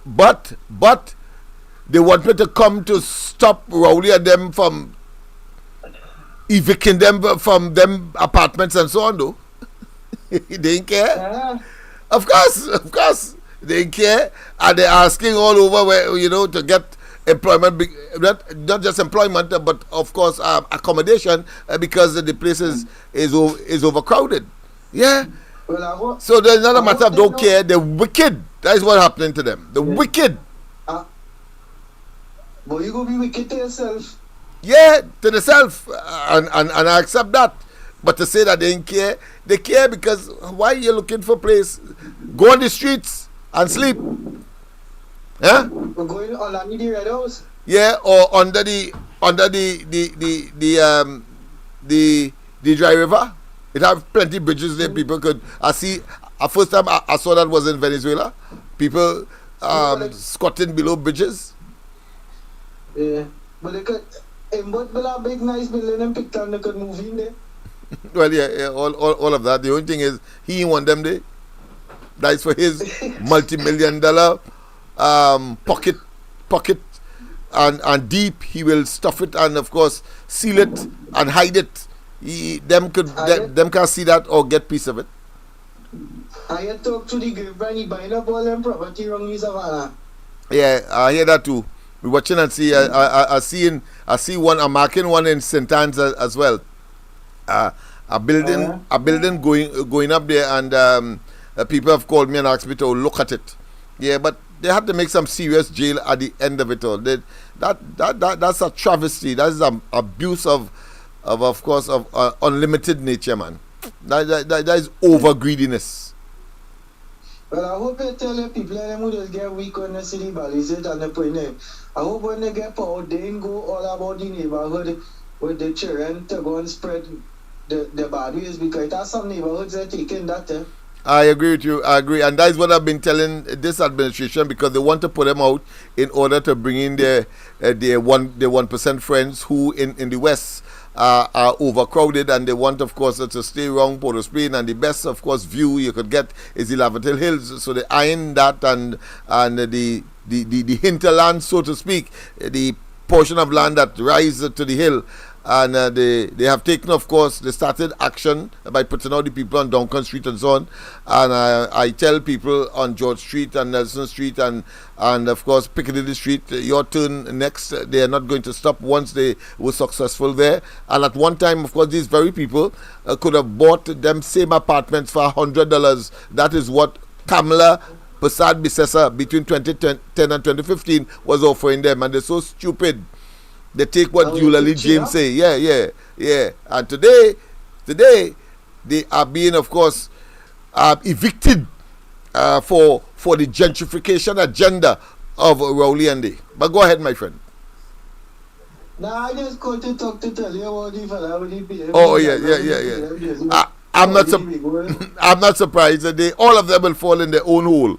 they want me to come to stop Rowley and them from evicting them from them apartments and so on, though. They didn't care. Yeah. Of course, they didn't care, and they're asking all over where to get employment, not just employment, but of course accommodation, because the place is overcrowded. Yeah. Well, so there's not a matter of don't care. They're wicked. That is what's happening to them. They're wicked. But you gonna be wicked to yourself. Yeah, to themselves, and I accept that. But to say that they didn't care, they care because why you looking for a place? Go on the streets and sleep. Yeah. We're going on the Red House. Yeah, or under the dry river. It have plenty bridges there. People could. First time I saw that was in Venezuela. People squatting below bridges. Yeah, but they could. But a big nice building and picked and they could move in there. Well, yeah, all of that. The only thing is he want them there. That's for his multi-million-dollar pocket and deep. He will stuff it and of course seal it and hide it. Them can't see that or get piece of it. I talk to the grapevine, he buying up all them property wrong in Savannah. Yeah, I hear that too. We're watching and see. I see one. I'm marking one in St. Anne's as well. A building going up there, and people have called me and asked me to look at it. Yeah, but they have to make some serious jail at the end of it all. That's a travesty. That is an abuse of course of unlimited nature, man. That is over greediness. Well, I hope you tell the people and them who just get weak when they see the valleys and they put in there. I hope when they get power, they ain't go all about the neighborhood with the children to go and spread the bad ways, because that's some neighborhoods that are taking that. I agree with you. I agree, and that is what I've been telling this administration, because they want to put them out in order to bring in their 1% friends who in the West are overcrowded, and they want, of course, to stay around Port of Spain, and the best, of course, view you could get is the Lavatel Hills. So they iron that and the hinterland, so to speak, the portion of land that rises to the hill. And they have taken, of course, they started action by putting out the people on Duncan Street and so on. And I tell people on George Street and Nelson Street and of course Piccadilly Street, your turn next. They are not going to stop once they were successful there. And at one time, of course, these very people could have bought them same apartments for $100. That is what Kamala Persad Bissessa between 2010 and 2015 was offering them. And they're so stupid. They take what Eulalie James say. Yeah. And today they are being, of course, evicted for the gentrification agenda of Rowley and Day. But go ahead, my friend. Nah, I just called to talk to tell you about the fella with the beer. Oh, yeah. I'm not surprised that all of them will fall in their own hole.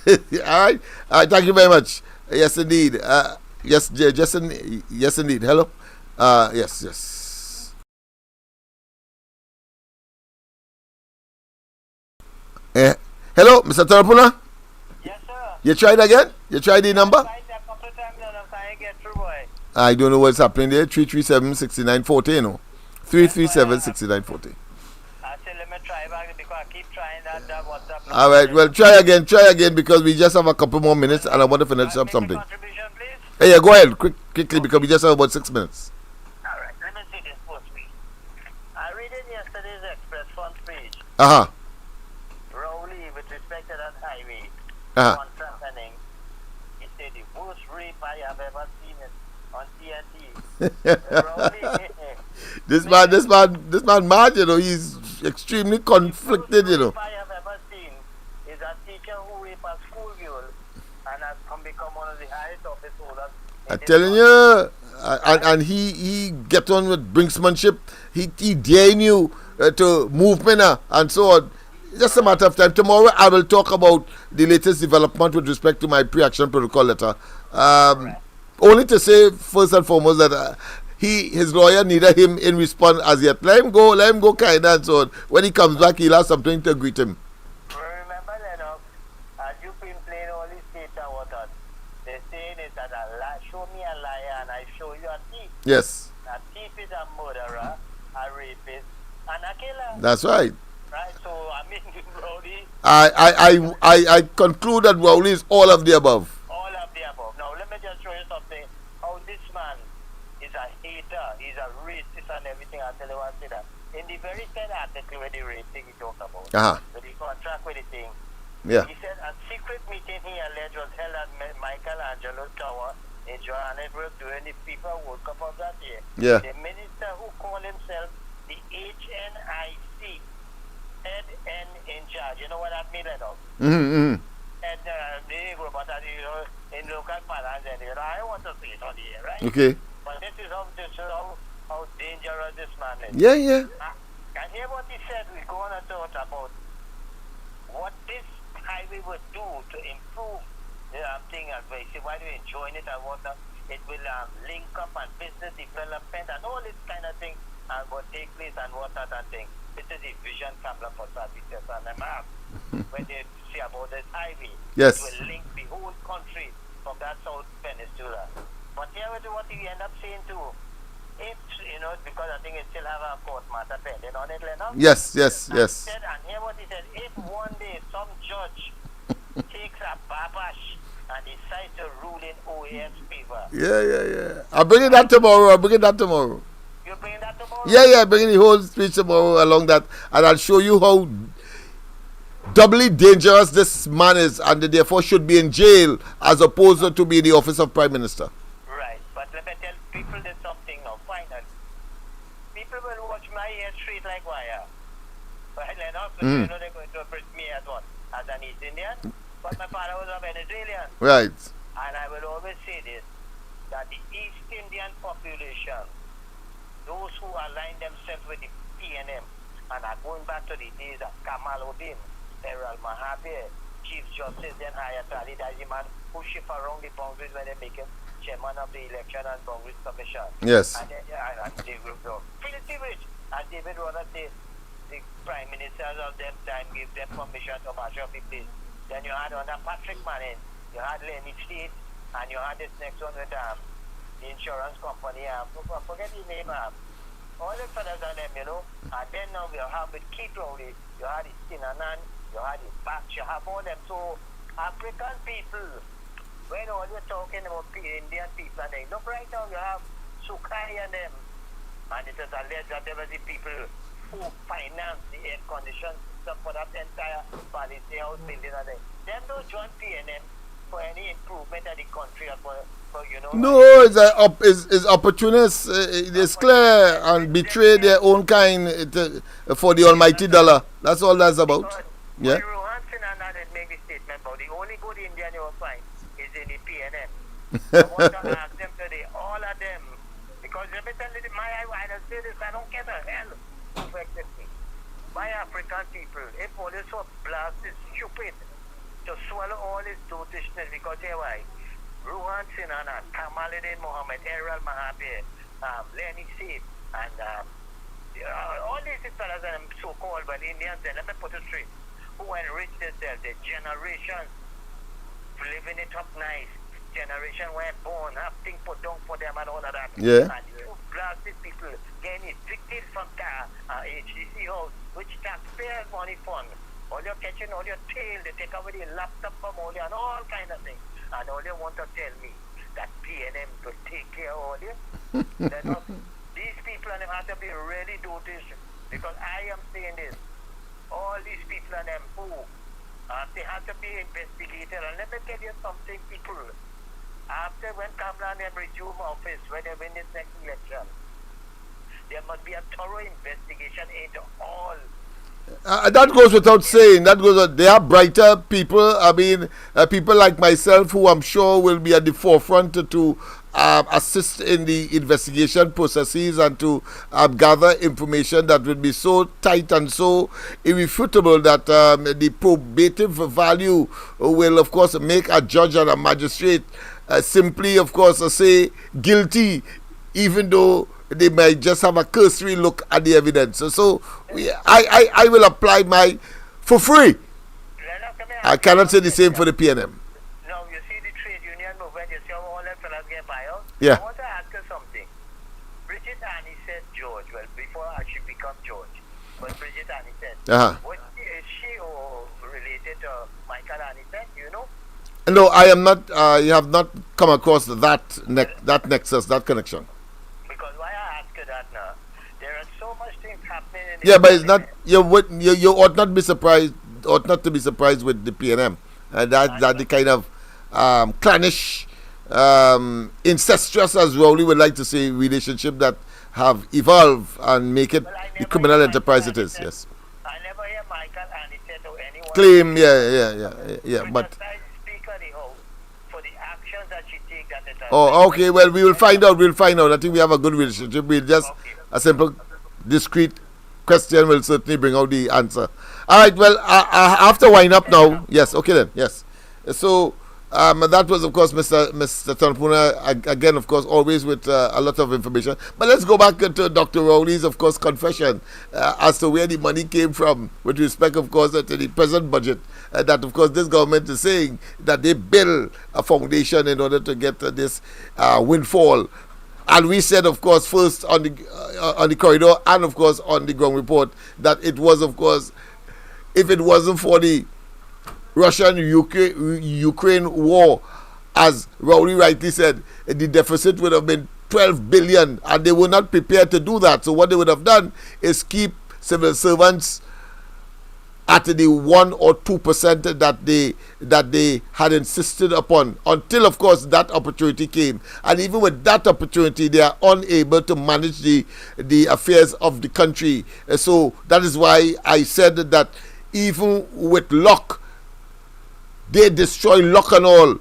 All right? Thank you very much. Yes, indeed. Yes, indeed. Hello? Yes. Hello, Mr. Tarapuna? Yes, sir. You tried again? You tried the number? I tried a couple of times and I'm trying to get through, boy. I don't know what's happening there. 337-6940, you know. 337-6940. I said, let me try back because I keep trying that WhatsApp. All right, well, try again because we just have a couple more minutes and I want to finish up something. Contribution, please? Hey, yeah, go ahead, quickly, because we just have about 6 minutes. All right, let me see this post, please. I read in yesterday's Express front page. Rowley, with respect to that highway, contract happening, he said the worst rape I have ever seen on TNT. Rowley, this man mad, you know, he's extremely conflicted, you know. The worst rape I have ever seen is a teacher who raped a school girl and has become one of the highest office holders. I'm telling you, and he get on with brinksmanship. He daring you to movement and so on. Just a matter of time. Tomorrow I will talk about the latest development with respect to my pre-action protocol letter. Only to say first and foremost that his lawyer needed him in response as yet. Let him go kind and so on. When he comes back, he'll have something to greet him. Remember, Lennox, as you've been playing all these states and whatnot, they're saying is that show me a liar and I show you a thief. Yes. A thief is a murderer, a rapist, and a killer. That's right. Right, so I mean, Rowley. I conclude that Rowley is all of the above. All of the above. Now, let me just show you something. How this man is a hater, he's a racist and everything. I'll tell you what I say that. In the very same article where the rape thing he talked about, with the contract with the thing, he said a secret meeting he alleged was held at Michelangelo Tower in Johannesburg during the FIFA World Cup of that year. The minister who called himself the HNIC, head N in charge. You know what that means, Lennox? And but in local parlance, I want to say it on the air, right? Okay. But this is how dangerous this man is. Yeah. And hear what he said. We go on and talk about what this highway would do to improve the thing. And we say, why do we enjoy it and whatnot? It will link up and business development and all this kind of thing and what take place and whatnot and thing. This is a vision problem for services and the map. When they say about this highway, it will link the whole country from that South Peninsula. But here we do what we end up saying too. If, because I think it still have a court matter pending on it, Lennox. Yes. And hear what he said. If one day some judge takes a babash and decides to rule in OAS favor. Yeah. I'll bring that tomorrow. You bring that tomorrow? Yeah, bring the whole speech tomorrow along that, and I'll show you how doubly dangerous this man is, and therefore should be in jail as opposed to be in the office of Prime Minister. Right, but let me tell people there's something now. Finally, people will watch my hair straight like wire. Right, Lennox, you know they're going to interpret me as what? As an East Indian, but my father was a Venezuelan. Right. And I will always say this, that the East Indian population, those who align themselves with the PNM and are going back to the days of Kamaluddin, Errol Mahabir, Chief Justice, then Hayat Ali, that's the man who shift around the boundaries when they make him chairman of the Election and Boundaries Commission. Yes. And they will go filthy rich. And David rather say the prime ministers of them time give them permission to march up the place. Then you had under Patrick Manning, you had Lenny State, and you had this next one with the insurance company, I forget the name, all the fellas on them, and then now we have with Keith Rowley, you had the Sinanan, you had the Batch, you have all them. So African people, when all you're talking about Indian people, and they look right now, you have Sukai and them, and it is alleged that there were the people who financed the air condition system for that entire policy house building and them don't join PNM for any improvement of the country or for No, it's opportunists. It's clear and betray their own kind for the almighty dollar. That's all that's about. Yeah. Rohan Sinana did make the statement about the only good Indian you will find is in the PNM. I want to ask them today, all of them, because let me tell you, I say this, I don't care the hell who vexes me. My African people, if police were blasted stupid to swallow all his dotishness, because here why? Rohan Sinana, Kamaluddin Mohammed, Errol Mahabir, Lenny Seif, and all these fellas and so-called but Indians, let me put it straight, who enriched themselves, the generations living it up nice, generation were born, have things put down for them and all of that. Yeah. And you blasted people getting evicted from HDC house, which taxpayers money fund. All you're catching, all your tail, they take away the laptop from all you and all kind of things. And all you want to tell me that PNM will take care of all you. These people and them have to be really dotish, because I am saying this. All these people and them who they have to be investigated. And let me tell you something, people. After when Kamala and them resume office, when they win this next election, there must be a thorough investigation into all. That goes without saying. They are brighter people. I mean, people like myself, who I'm sure will be at the forefront to assist in the investigation processes and to gather information that will be so tight and so irrefutable that the probative value will, of course, make a judge and a magistrate simply, of course, say guilty, even though they might just have a cursory look at the evidence. So I will apply my for free. I cannot say the same for the PNM. No, you see the trade union movement, you see how all them fellas get fired? Yeah. I want to ask you something. Bridget Annie said George, well, before she become George, but Bridget Annie said, is she related to Michael Annie said, you know? No, I am not. You have not come across that nexus, that connection. Because why I ask you that now? There are so much things happening in Yeah, but it's not. You ought not be surprised. Ought not to be surprised with the PNM. That the kind of clannish, incestuous, as Rowley would like to say, relationship that have evolved and make it the criminal enterprise it is. Yes. I never hear Michael Annie said to anyone. Claim, yeah. But. Oh, okay. Well, we will find out. We'll find out. I think we have a good relationship. We'll just a simple, discreet question will certainly bring out the answer. All right. Well, I have to wind up now. Yes. Okay then. Yes. So that was, of course, Mr. Tanpuna. Again, of course, always with a lot of information. But let's go back to Dr. Rowley's, of course, confession as to where the money came from with respect, of course, to the present budget. That, of course, this government is saying that they build a foundation in order to get this windfall. And we said, of course, first on the corridor and, of course, on the ground report that it was, of course, if it wasn't for the Russian-Ukraine war, as Rowley rightly said, the deficit would have been 12 billion, and they were not prepared to do that. So what they would have done is keep civil servants at the 1 or 2% that they had insisted upon, until, of course, that opportunity came. And even with that opportunity, they are unable to manage the affairs of the country. So that is why I said that even with luck, they destroy luck and all.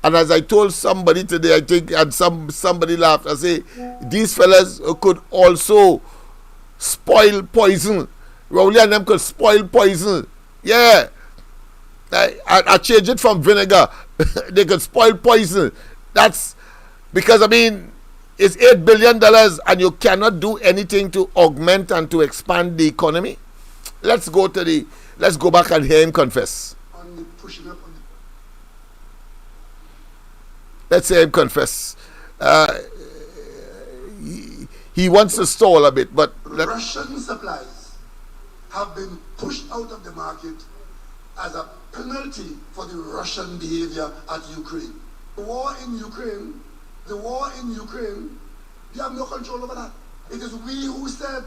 And as I told somebody today, I think, and somebody laughed, I say, these fellas could also spoil poison. Rowley and them could spoil poison. Yeah. I change it from vinegar. They could spoil poison. That's because, I mean, it's $8 billion and you cannot do anything to augment and to expand the economy. Let's go back and hear him confess. On the pushing up on the... Let's hear him confess. He wants to stall a bit, but... Russian supplies have been pushed out of the market as a penalty for the Russian behavior at Ukraine. The war in Ukraine, we have no control over that. It is we who said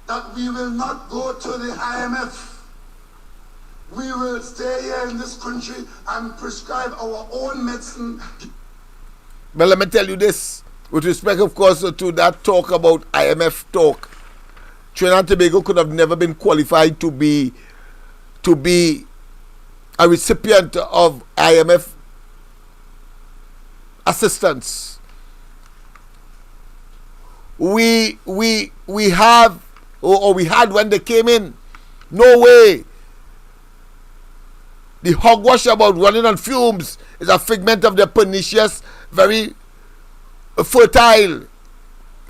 that we will not go to the IMF. We will stay here in this country and prescribe our own medicine. But let me tell you this, with respect, of course, to that talk about IMF talk, Trinidad and Tobago could have never been qualified to be to be a recipient of IMF assistance. We have, or we had when they came in, no way. The hogwash about running on fumes is a figment of their pernicious, very fertile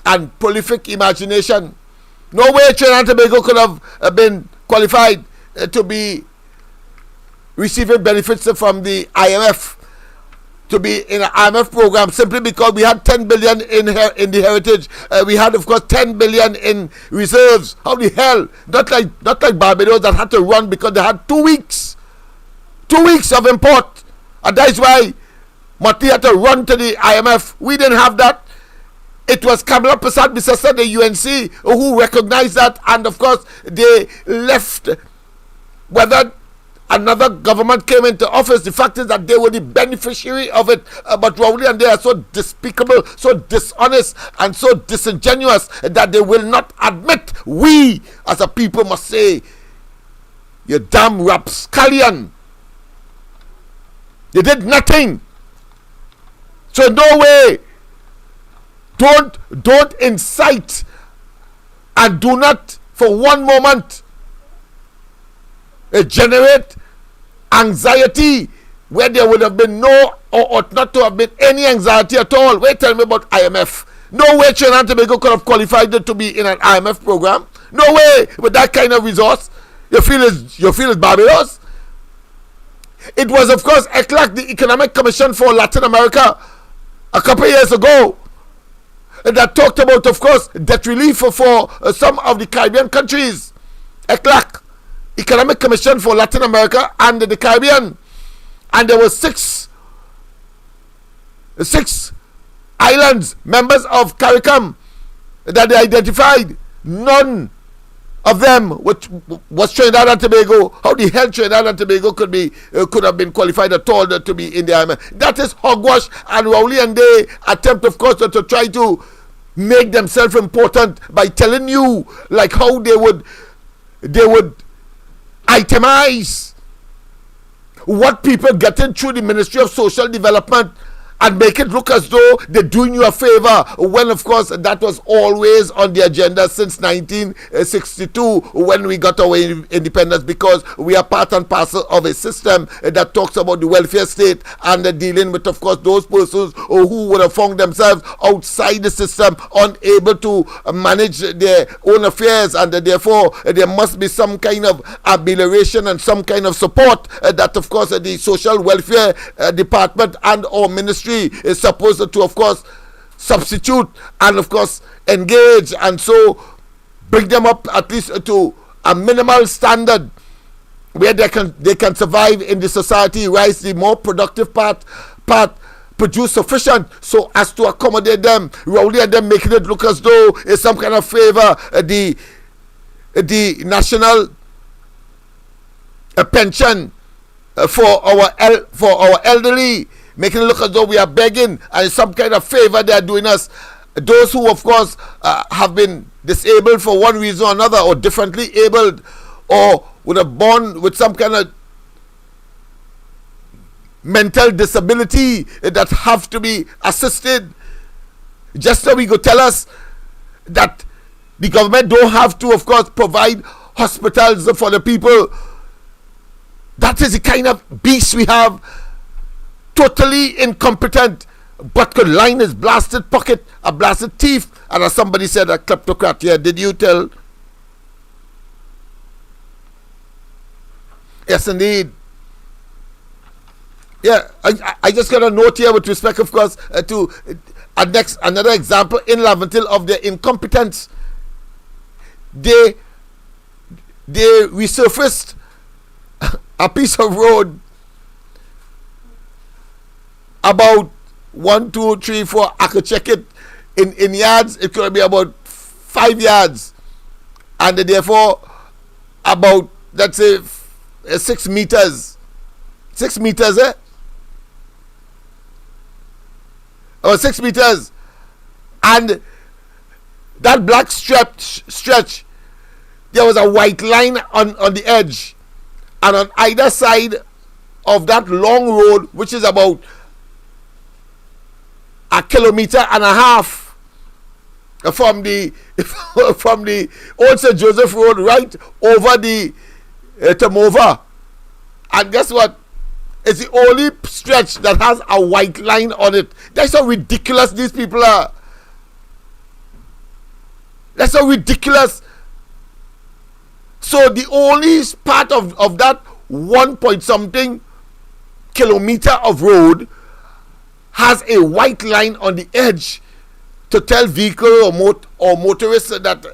and prolific imagination. No way Trinidad and Tobago could have been qualified to be receiving benefits from the IMF, to be in an IMF program, simply because we had 10 billion in the heritage. We had, of course, 10 billion in reserves. How the hell? Not like Barbados that had to run because they had 2 weeks. 2 weeks of import. And that's why Mati had to run to the IMF. We didn't have that. It was Kamala Persad-Bissessar, the UNC, who recognized that, and of course they left. Whether another government came into office, the fact is that they were the beneficiary of it. But Rowley and they are so despicable, so dishonest, and so disingenuous that they will not admit. We as a people must say, you damn rapscallion, you did nothing. So no way. Don't incite, and do not for one moment generate anxiety where there would have been no, or ought not to have been any anxiety at all. Wait, tell me about IMF. No way Trinidad and Tobago could have qualified to be in an IMF program. No way with that kind of resource. You feel it's Barbados. It was, of course, ECLAC, the Economic Commission for Latin America, a couple of years ago, that talked about, of course, debt relief for some of the Caribbean countries. ECLAC, Economic Commission for Latin America and the Caribbean. And there were six islands, members of CARICOM, that they identified. None of them which was Trinidad and Tobago. How the hell Trinidad and Tobago could have been qualified at all to be in the IMF? That is hogwash, and Rowley and they attempt, of course, to try to make themselves important by telling you like how they would itemize what people getting through the Ministry of Social Development and make it look as though they're doing you a favor, when of course that was always on the agenda since 1962 when we got our independence, because we are part and parcel of a system that talks about the welfare state and dealing with, of course, those persons who would have found themselves outside the system, unable to manage their own affairs, and therefore there must be some kind of amelioration and some kind of support that, of course, the social welfare department and or ministry is supposed to, of course, substitute and, of course, engage, and so bring them up at least to a minimal standard where they can survive in the society, rise the more productive part produce sufficient so as to accommodate them. Rowley and them making it look as though it's some kind of favor. The national pension for our elderly, making it look as though we are begging, and some kind of favor they are doing us. Those who, of course, have been disabled for one reason or another, or differently abled, or would have born with some kind of mental disability that have to be assisted. Just so we could tell us that the government don't have to, of course, provide hospitals for the people. That is the kind of beast we have. Totally incompetent, but could line his blasted pocket, a blasted thief, and as somebody said, a kleptocrat. Yeah, did you tell? Yes, indeed. Yeah, I just got a note here with respect, of course, to another example in Laventille of their incompetence. They resurfaced a piece of road about 1, 2, 3, 4. I could check it in yards. It could be about 5 yards, and therefore about, let's say, 6 meters. 6 meters, eh? Or 6 meters, and that black stretch, there was a white line on the edge, And on either side of that long road, which is about 1.5 kilometers from the from the old St. Joseph Road right over the Tamova. And guess what? It's the only stretch that has a white line on it. That's how ridiculous these people are. That's how ridiculous. So the only part of that 1-point-something kilometer of road has a white line on the edge to tell vehicle or motorists that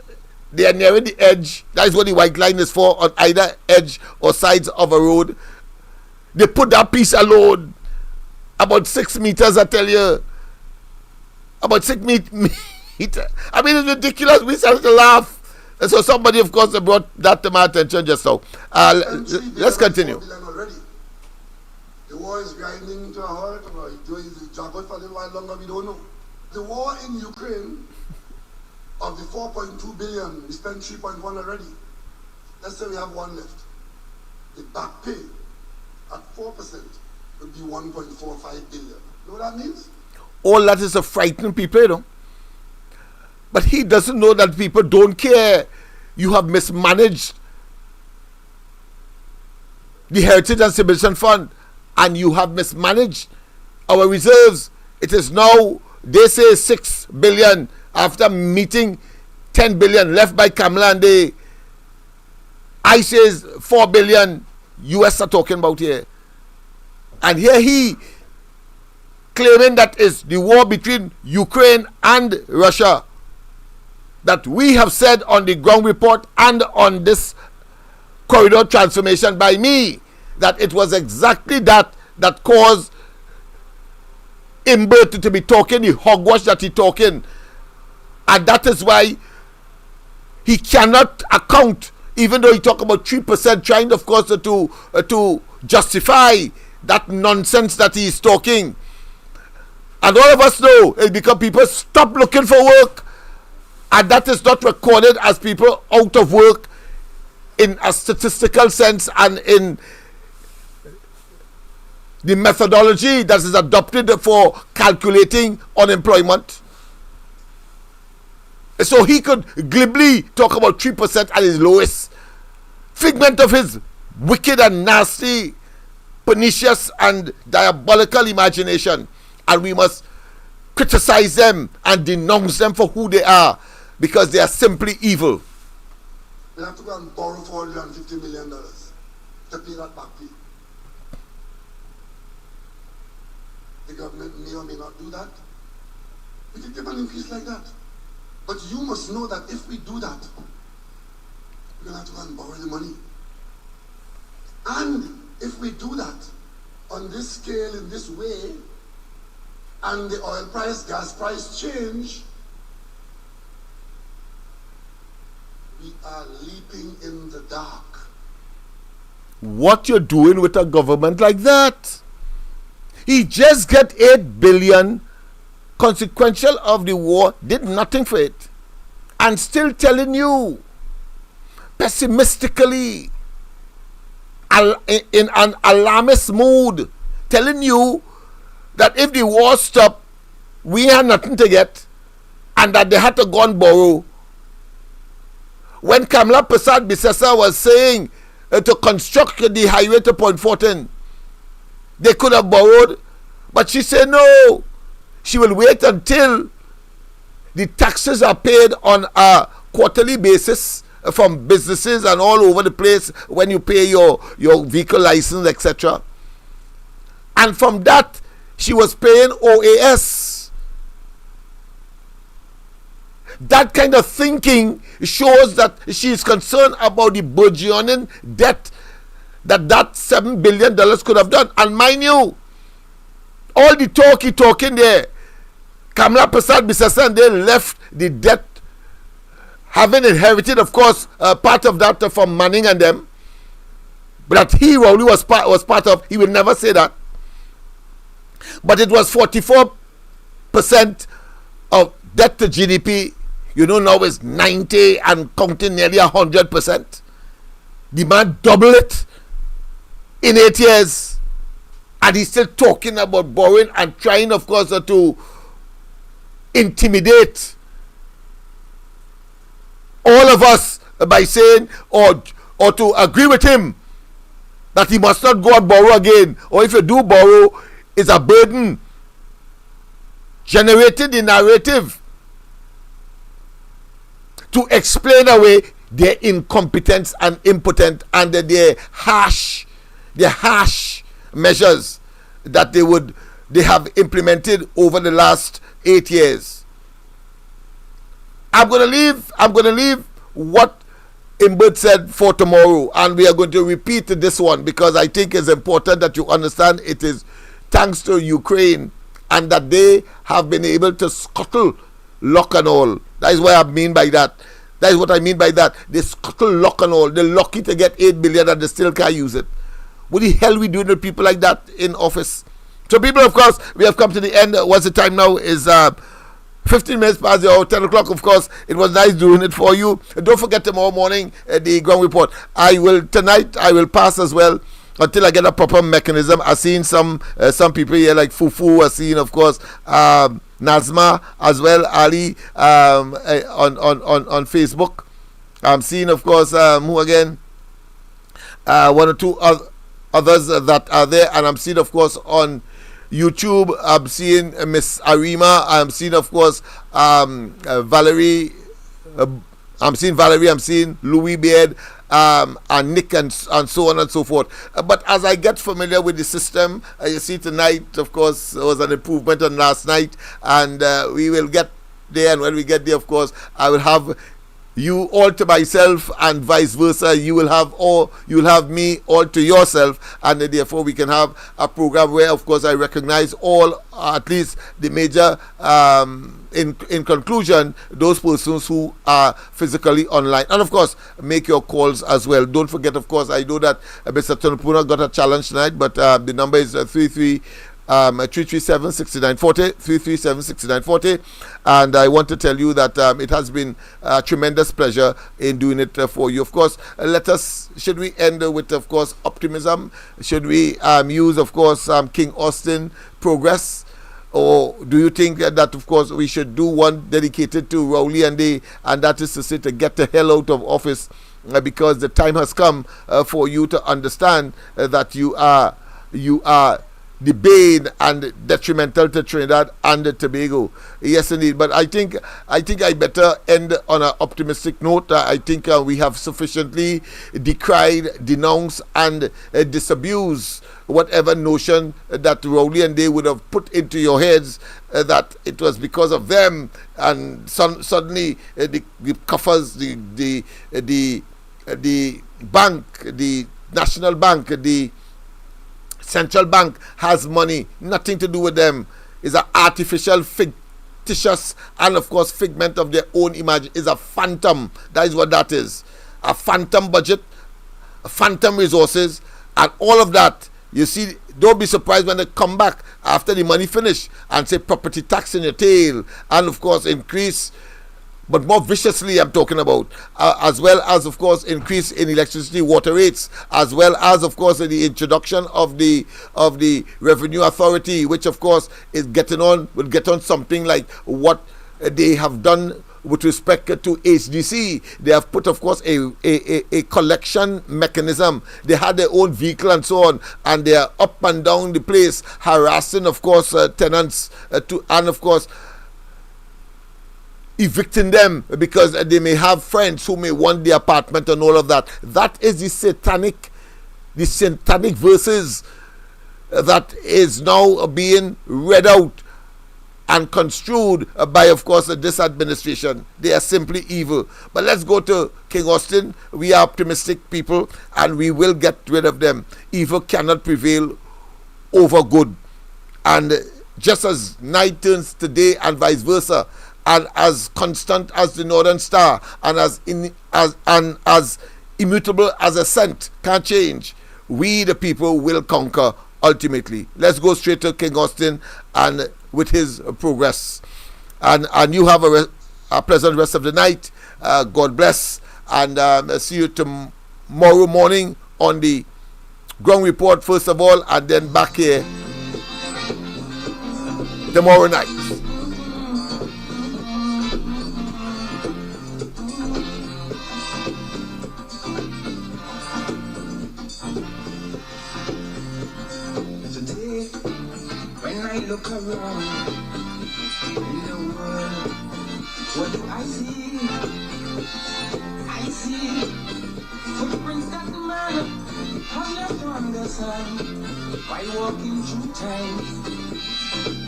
they are nearing the edge. That is what the white line is for, on either edge or sides of a road. They put that piece alone about 6 meters, I tell you. About 6 meters. I mean, it's ridiculous. We started to laugh. And so somebody, of course, brought that to my attention just now. Let's continue. The war is grinding to a halt, or it's dragged for a little while longer, we don't know. The war in Ukraine, of the 4.2 billion, we spent 3.1 already. Let's say we have one left. The back pay at 4% would be 1.45 billion. You know what that means? All that is to frighten people, you know. But he doesn't know that people don't care. You have mismanaged the Heritage and Civilization Fund, and you have mismanaged our reserves. It is now, they say 6 billion after meeting 10 billion left by Kamala, and I says 4 billion US are talking about here. And here he claiming that is the war between Ukraine and Russia, that we have said on the ground report and on this corridor transformation by me, that it was exactly that caused Imbert to be talking the hogwash that he talking. And that is why he cannot account, even though he talk about 3%, trying of course to justify that nonsense that he is talking. And all of us know it's because people stop looking for work, and that is not recorded as people out of work in a statistical sense and in the methodology that is adopted for calculating unemployment. So he could glibly talk about 3% at his lowest. Figment of his wicked and nasty, pernicious and diabolical imagination. And we must criticize them and denounce them for who they are, because they are simply evil. We have to go and borrow $450 million to pay that back pay. The government may or may not do that. We can give an increase like that. But you must know that if we do that, we're going to have to go and borrow the money. And if we do that on this scale, in this way, and the oil price, gas price change, we are leaping in the dark. What you're doing with a government like that? He just get 8 billion consequential of the war, did nothing for it, and still telling you pessimistically, in an alarmist mood, telling you that if the war stopped, we had nothing to get, and that they had to go and borrow. When Kamala Prasad Bisesa was saying to construct the highway to Point Fortin, they could have borrowed, but she said no. She will wait until the taxes are paid on a quarterly basis from businesses and all over the place when you pay your vehicle license, etc. And from that, she was paying OAS. That kind of thinking shows that she is concerned about the burgeoning debt that $7 billion could have done. And mind you, all the talking there, Kamala Prasad Bisesa, they left the debt, having inherited, of course, part of that from Manning and them, but that he only was part of. He will never say that. But it was 44% of debt to GDP. You know, now it's 90 and counting nearly 100%. The man double it. in 8 years, and he's still talking about borrowing and trying, of course, to intimidate all of us by saying or to agree with him that he must not go and borrow again, or if you do borrow, it's a burden. Generated the narrative to explain away their incompetence and impotence and their harsh measures that they have implemented over the last 8 years. I'm gonna leave what Imbert said for tomorrow, and we are going to repeat this one because I think it's important that you understand it is thanks to Ukraine and that they have been able to scuttle lock and all. That is what I mean by that. That is what I mean by that. They scuttle lock and all. They're lucky to get 8 billion and they still can't use it. What the hell we doing with people like that in office? So people, of course, we have come to the end. What's the time now? Is 15 minutes past the hour, 10 o'clock, of course. It was nice doing it for you. Don't forget tomorrow morning, the ground report. Tonight I will pass as well until I get a proper mechanism. I've seen some people here like Fufu. I've seen, of course, Nazma as well, Ali on Facebook. I'm seeing, of course, who again? One or two others that are there, and I'm seeing, of course, on YouTube. I'm seeing Miss Arima. I'm seeing, of course, Valerie. I'm seeing Valerie. I'm seeing Louis Beard, and Nick, and so on and so forth. But as I get familiar with the system, you see tonight, of course, there was an improvement on last night, and we will get there. And when we get there, of course, I will have you all to myself, and vice versa. You will have me all to yourself, and therefore we can have a program where, of course, I recognize all, at least the major, in conclusion, those persons who are physically online, and of course make your calls as well. Don't forget, of course, I know that Mr. Tonopuna got a challenge tonight, but the number is 337-6940, 337-6940, and I want to tell you that it has been a tremendous pleasure in doing it for you. Of course, should we end with, of course, optimism? Should we use, of course, King Austin Progress? Or do you think that, of course, we should do one dedicated to Rowley and Day, and that is to say, to get the hell out of office, because the time has come for you to understand that you are the bane and detrimental to Trinidad and Tobago. Yes, indeed. But I think I better end on an optimistic note. I think we have sufficiently decried, denounced, and disabused whatever notion that Rowley and they would have put into your heads that it was because of them, and suddenly the coffers, the bank, the National Bank, the Central Bank has money. Nothing to do with them. It's an artificial, fictitious, and of course figment of their own image. It's a phantom. That is what that is. A phantom budget, phantom resources, and all of that. You see, don't be surprised when they come back after the money finish and say property tax in your tail, and of course increase, but more viciously I'm talking about, as well as, of course, increase in electricity, water rates, as well as, of course, the introduction of the Revenue Authority, which, of course, will get on something like what they have done with respect to HDC. They have put, of course, a collection mechanism. They had their own vehicle and so on, and they are up and down the place harassing, of course, tenants and, of course, evicting them because they may have friends who may want the apartment and all of that. That is the satanic verses that is now being read out and construed by, of course, this administration. They are simply evil. But let's go to King Austin. We are optimistic people, and we will get rid of them. Evil cannot prevail over good. And just as night turns to day and vice versa, and as constant as the Northern Star, and as immutable as a cent, can't change, we the people will conquer ultimately. Let's go straight to King Austin and with his progress. And you have a pleasant rest of the night. God bless, and see you tomorrow morning on the ground report first of all, and then back here tomorrow night. Today, when I look around in the world, what do I see? I see footprints that man have left on the sand while walking through time.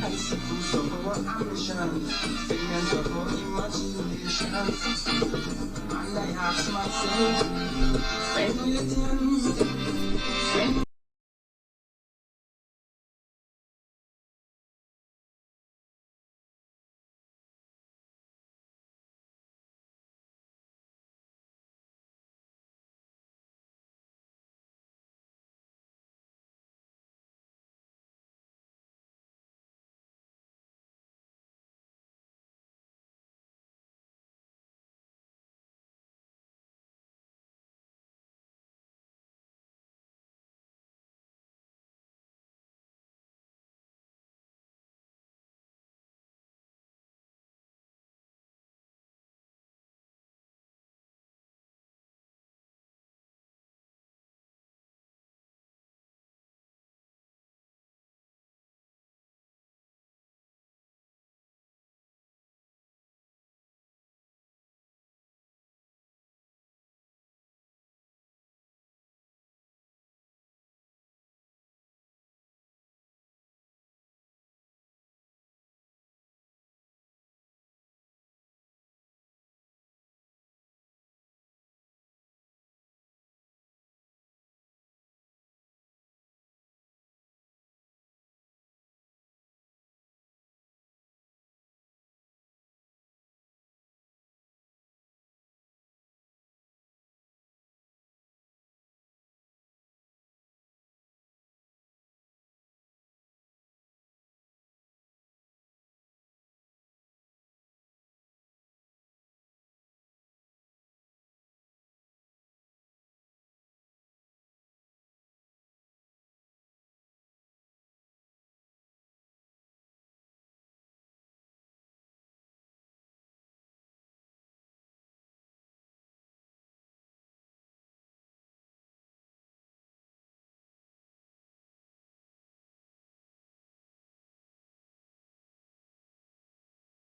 I see fruits of our ambitions, figments of our imaginations, and I ask myself, when will it end? When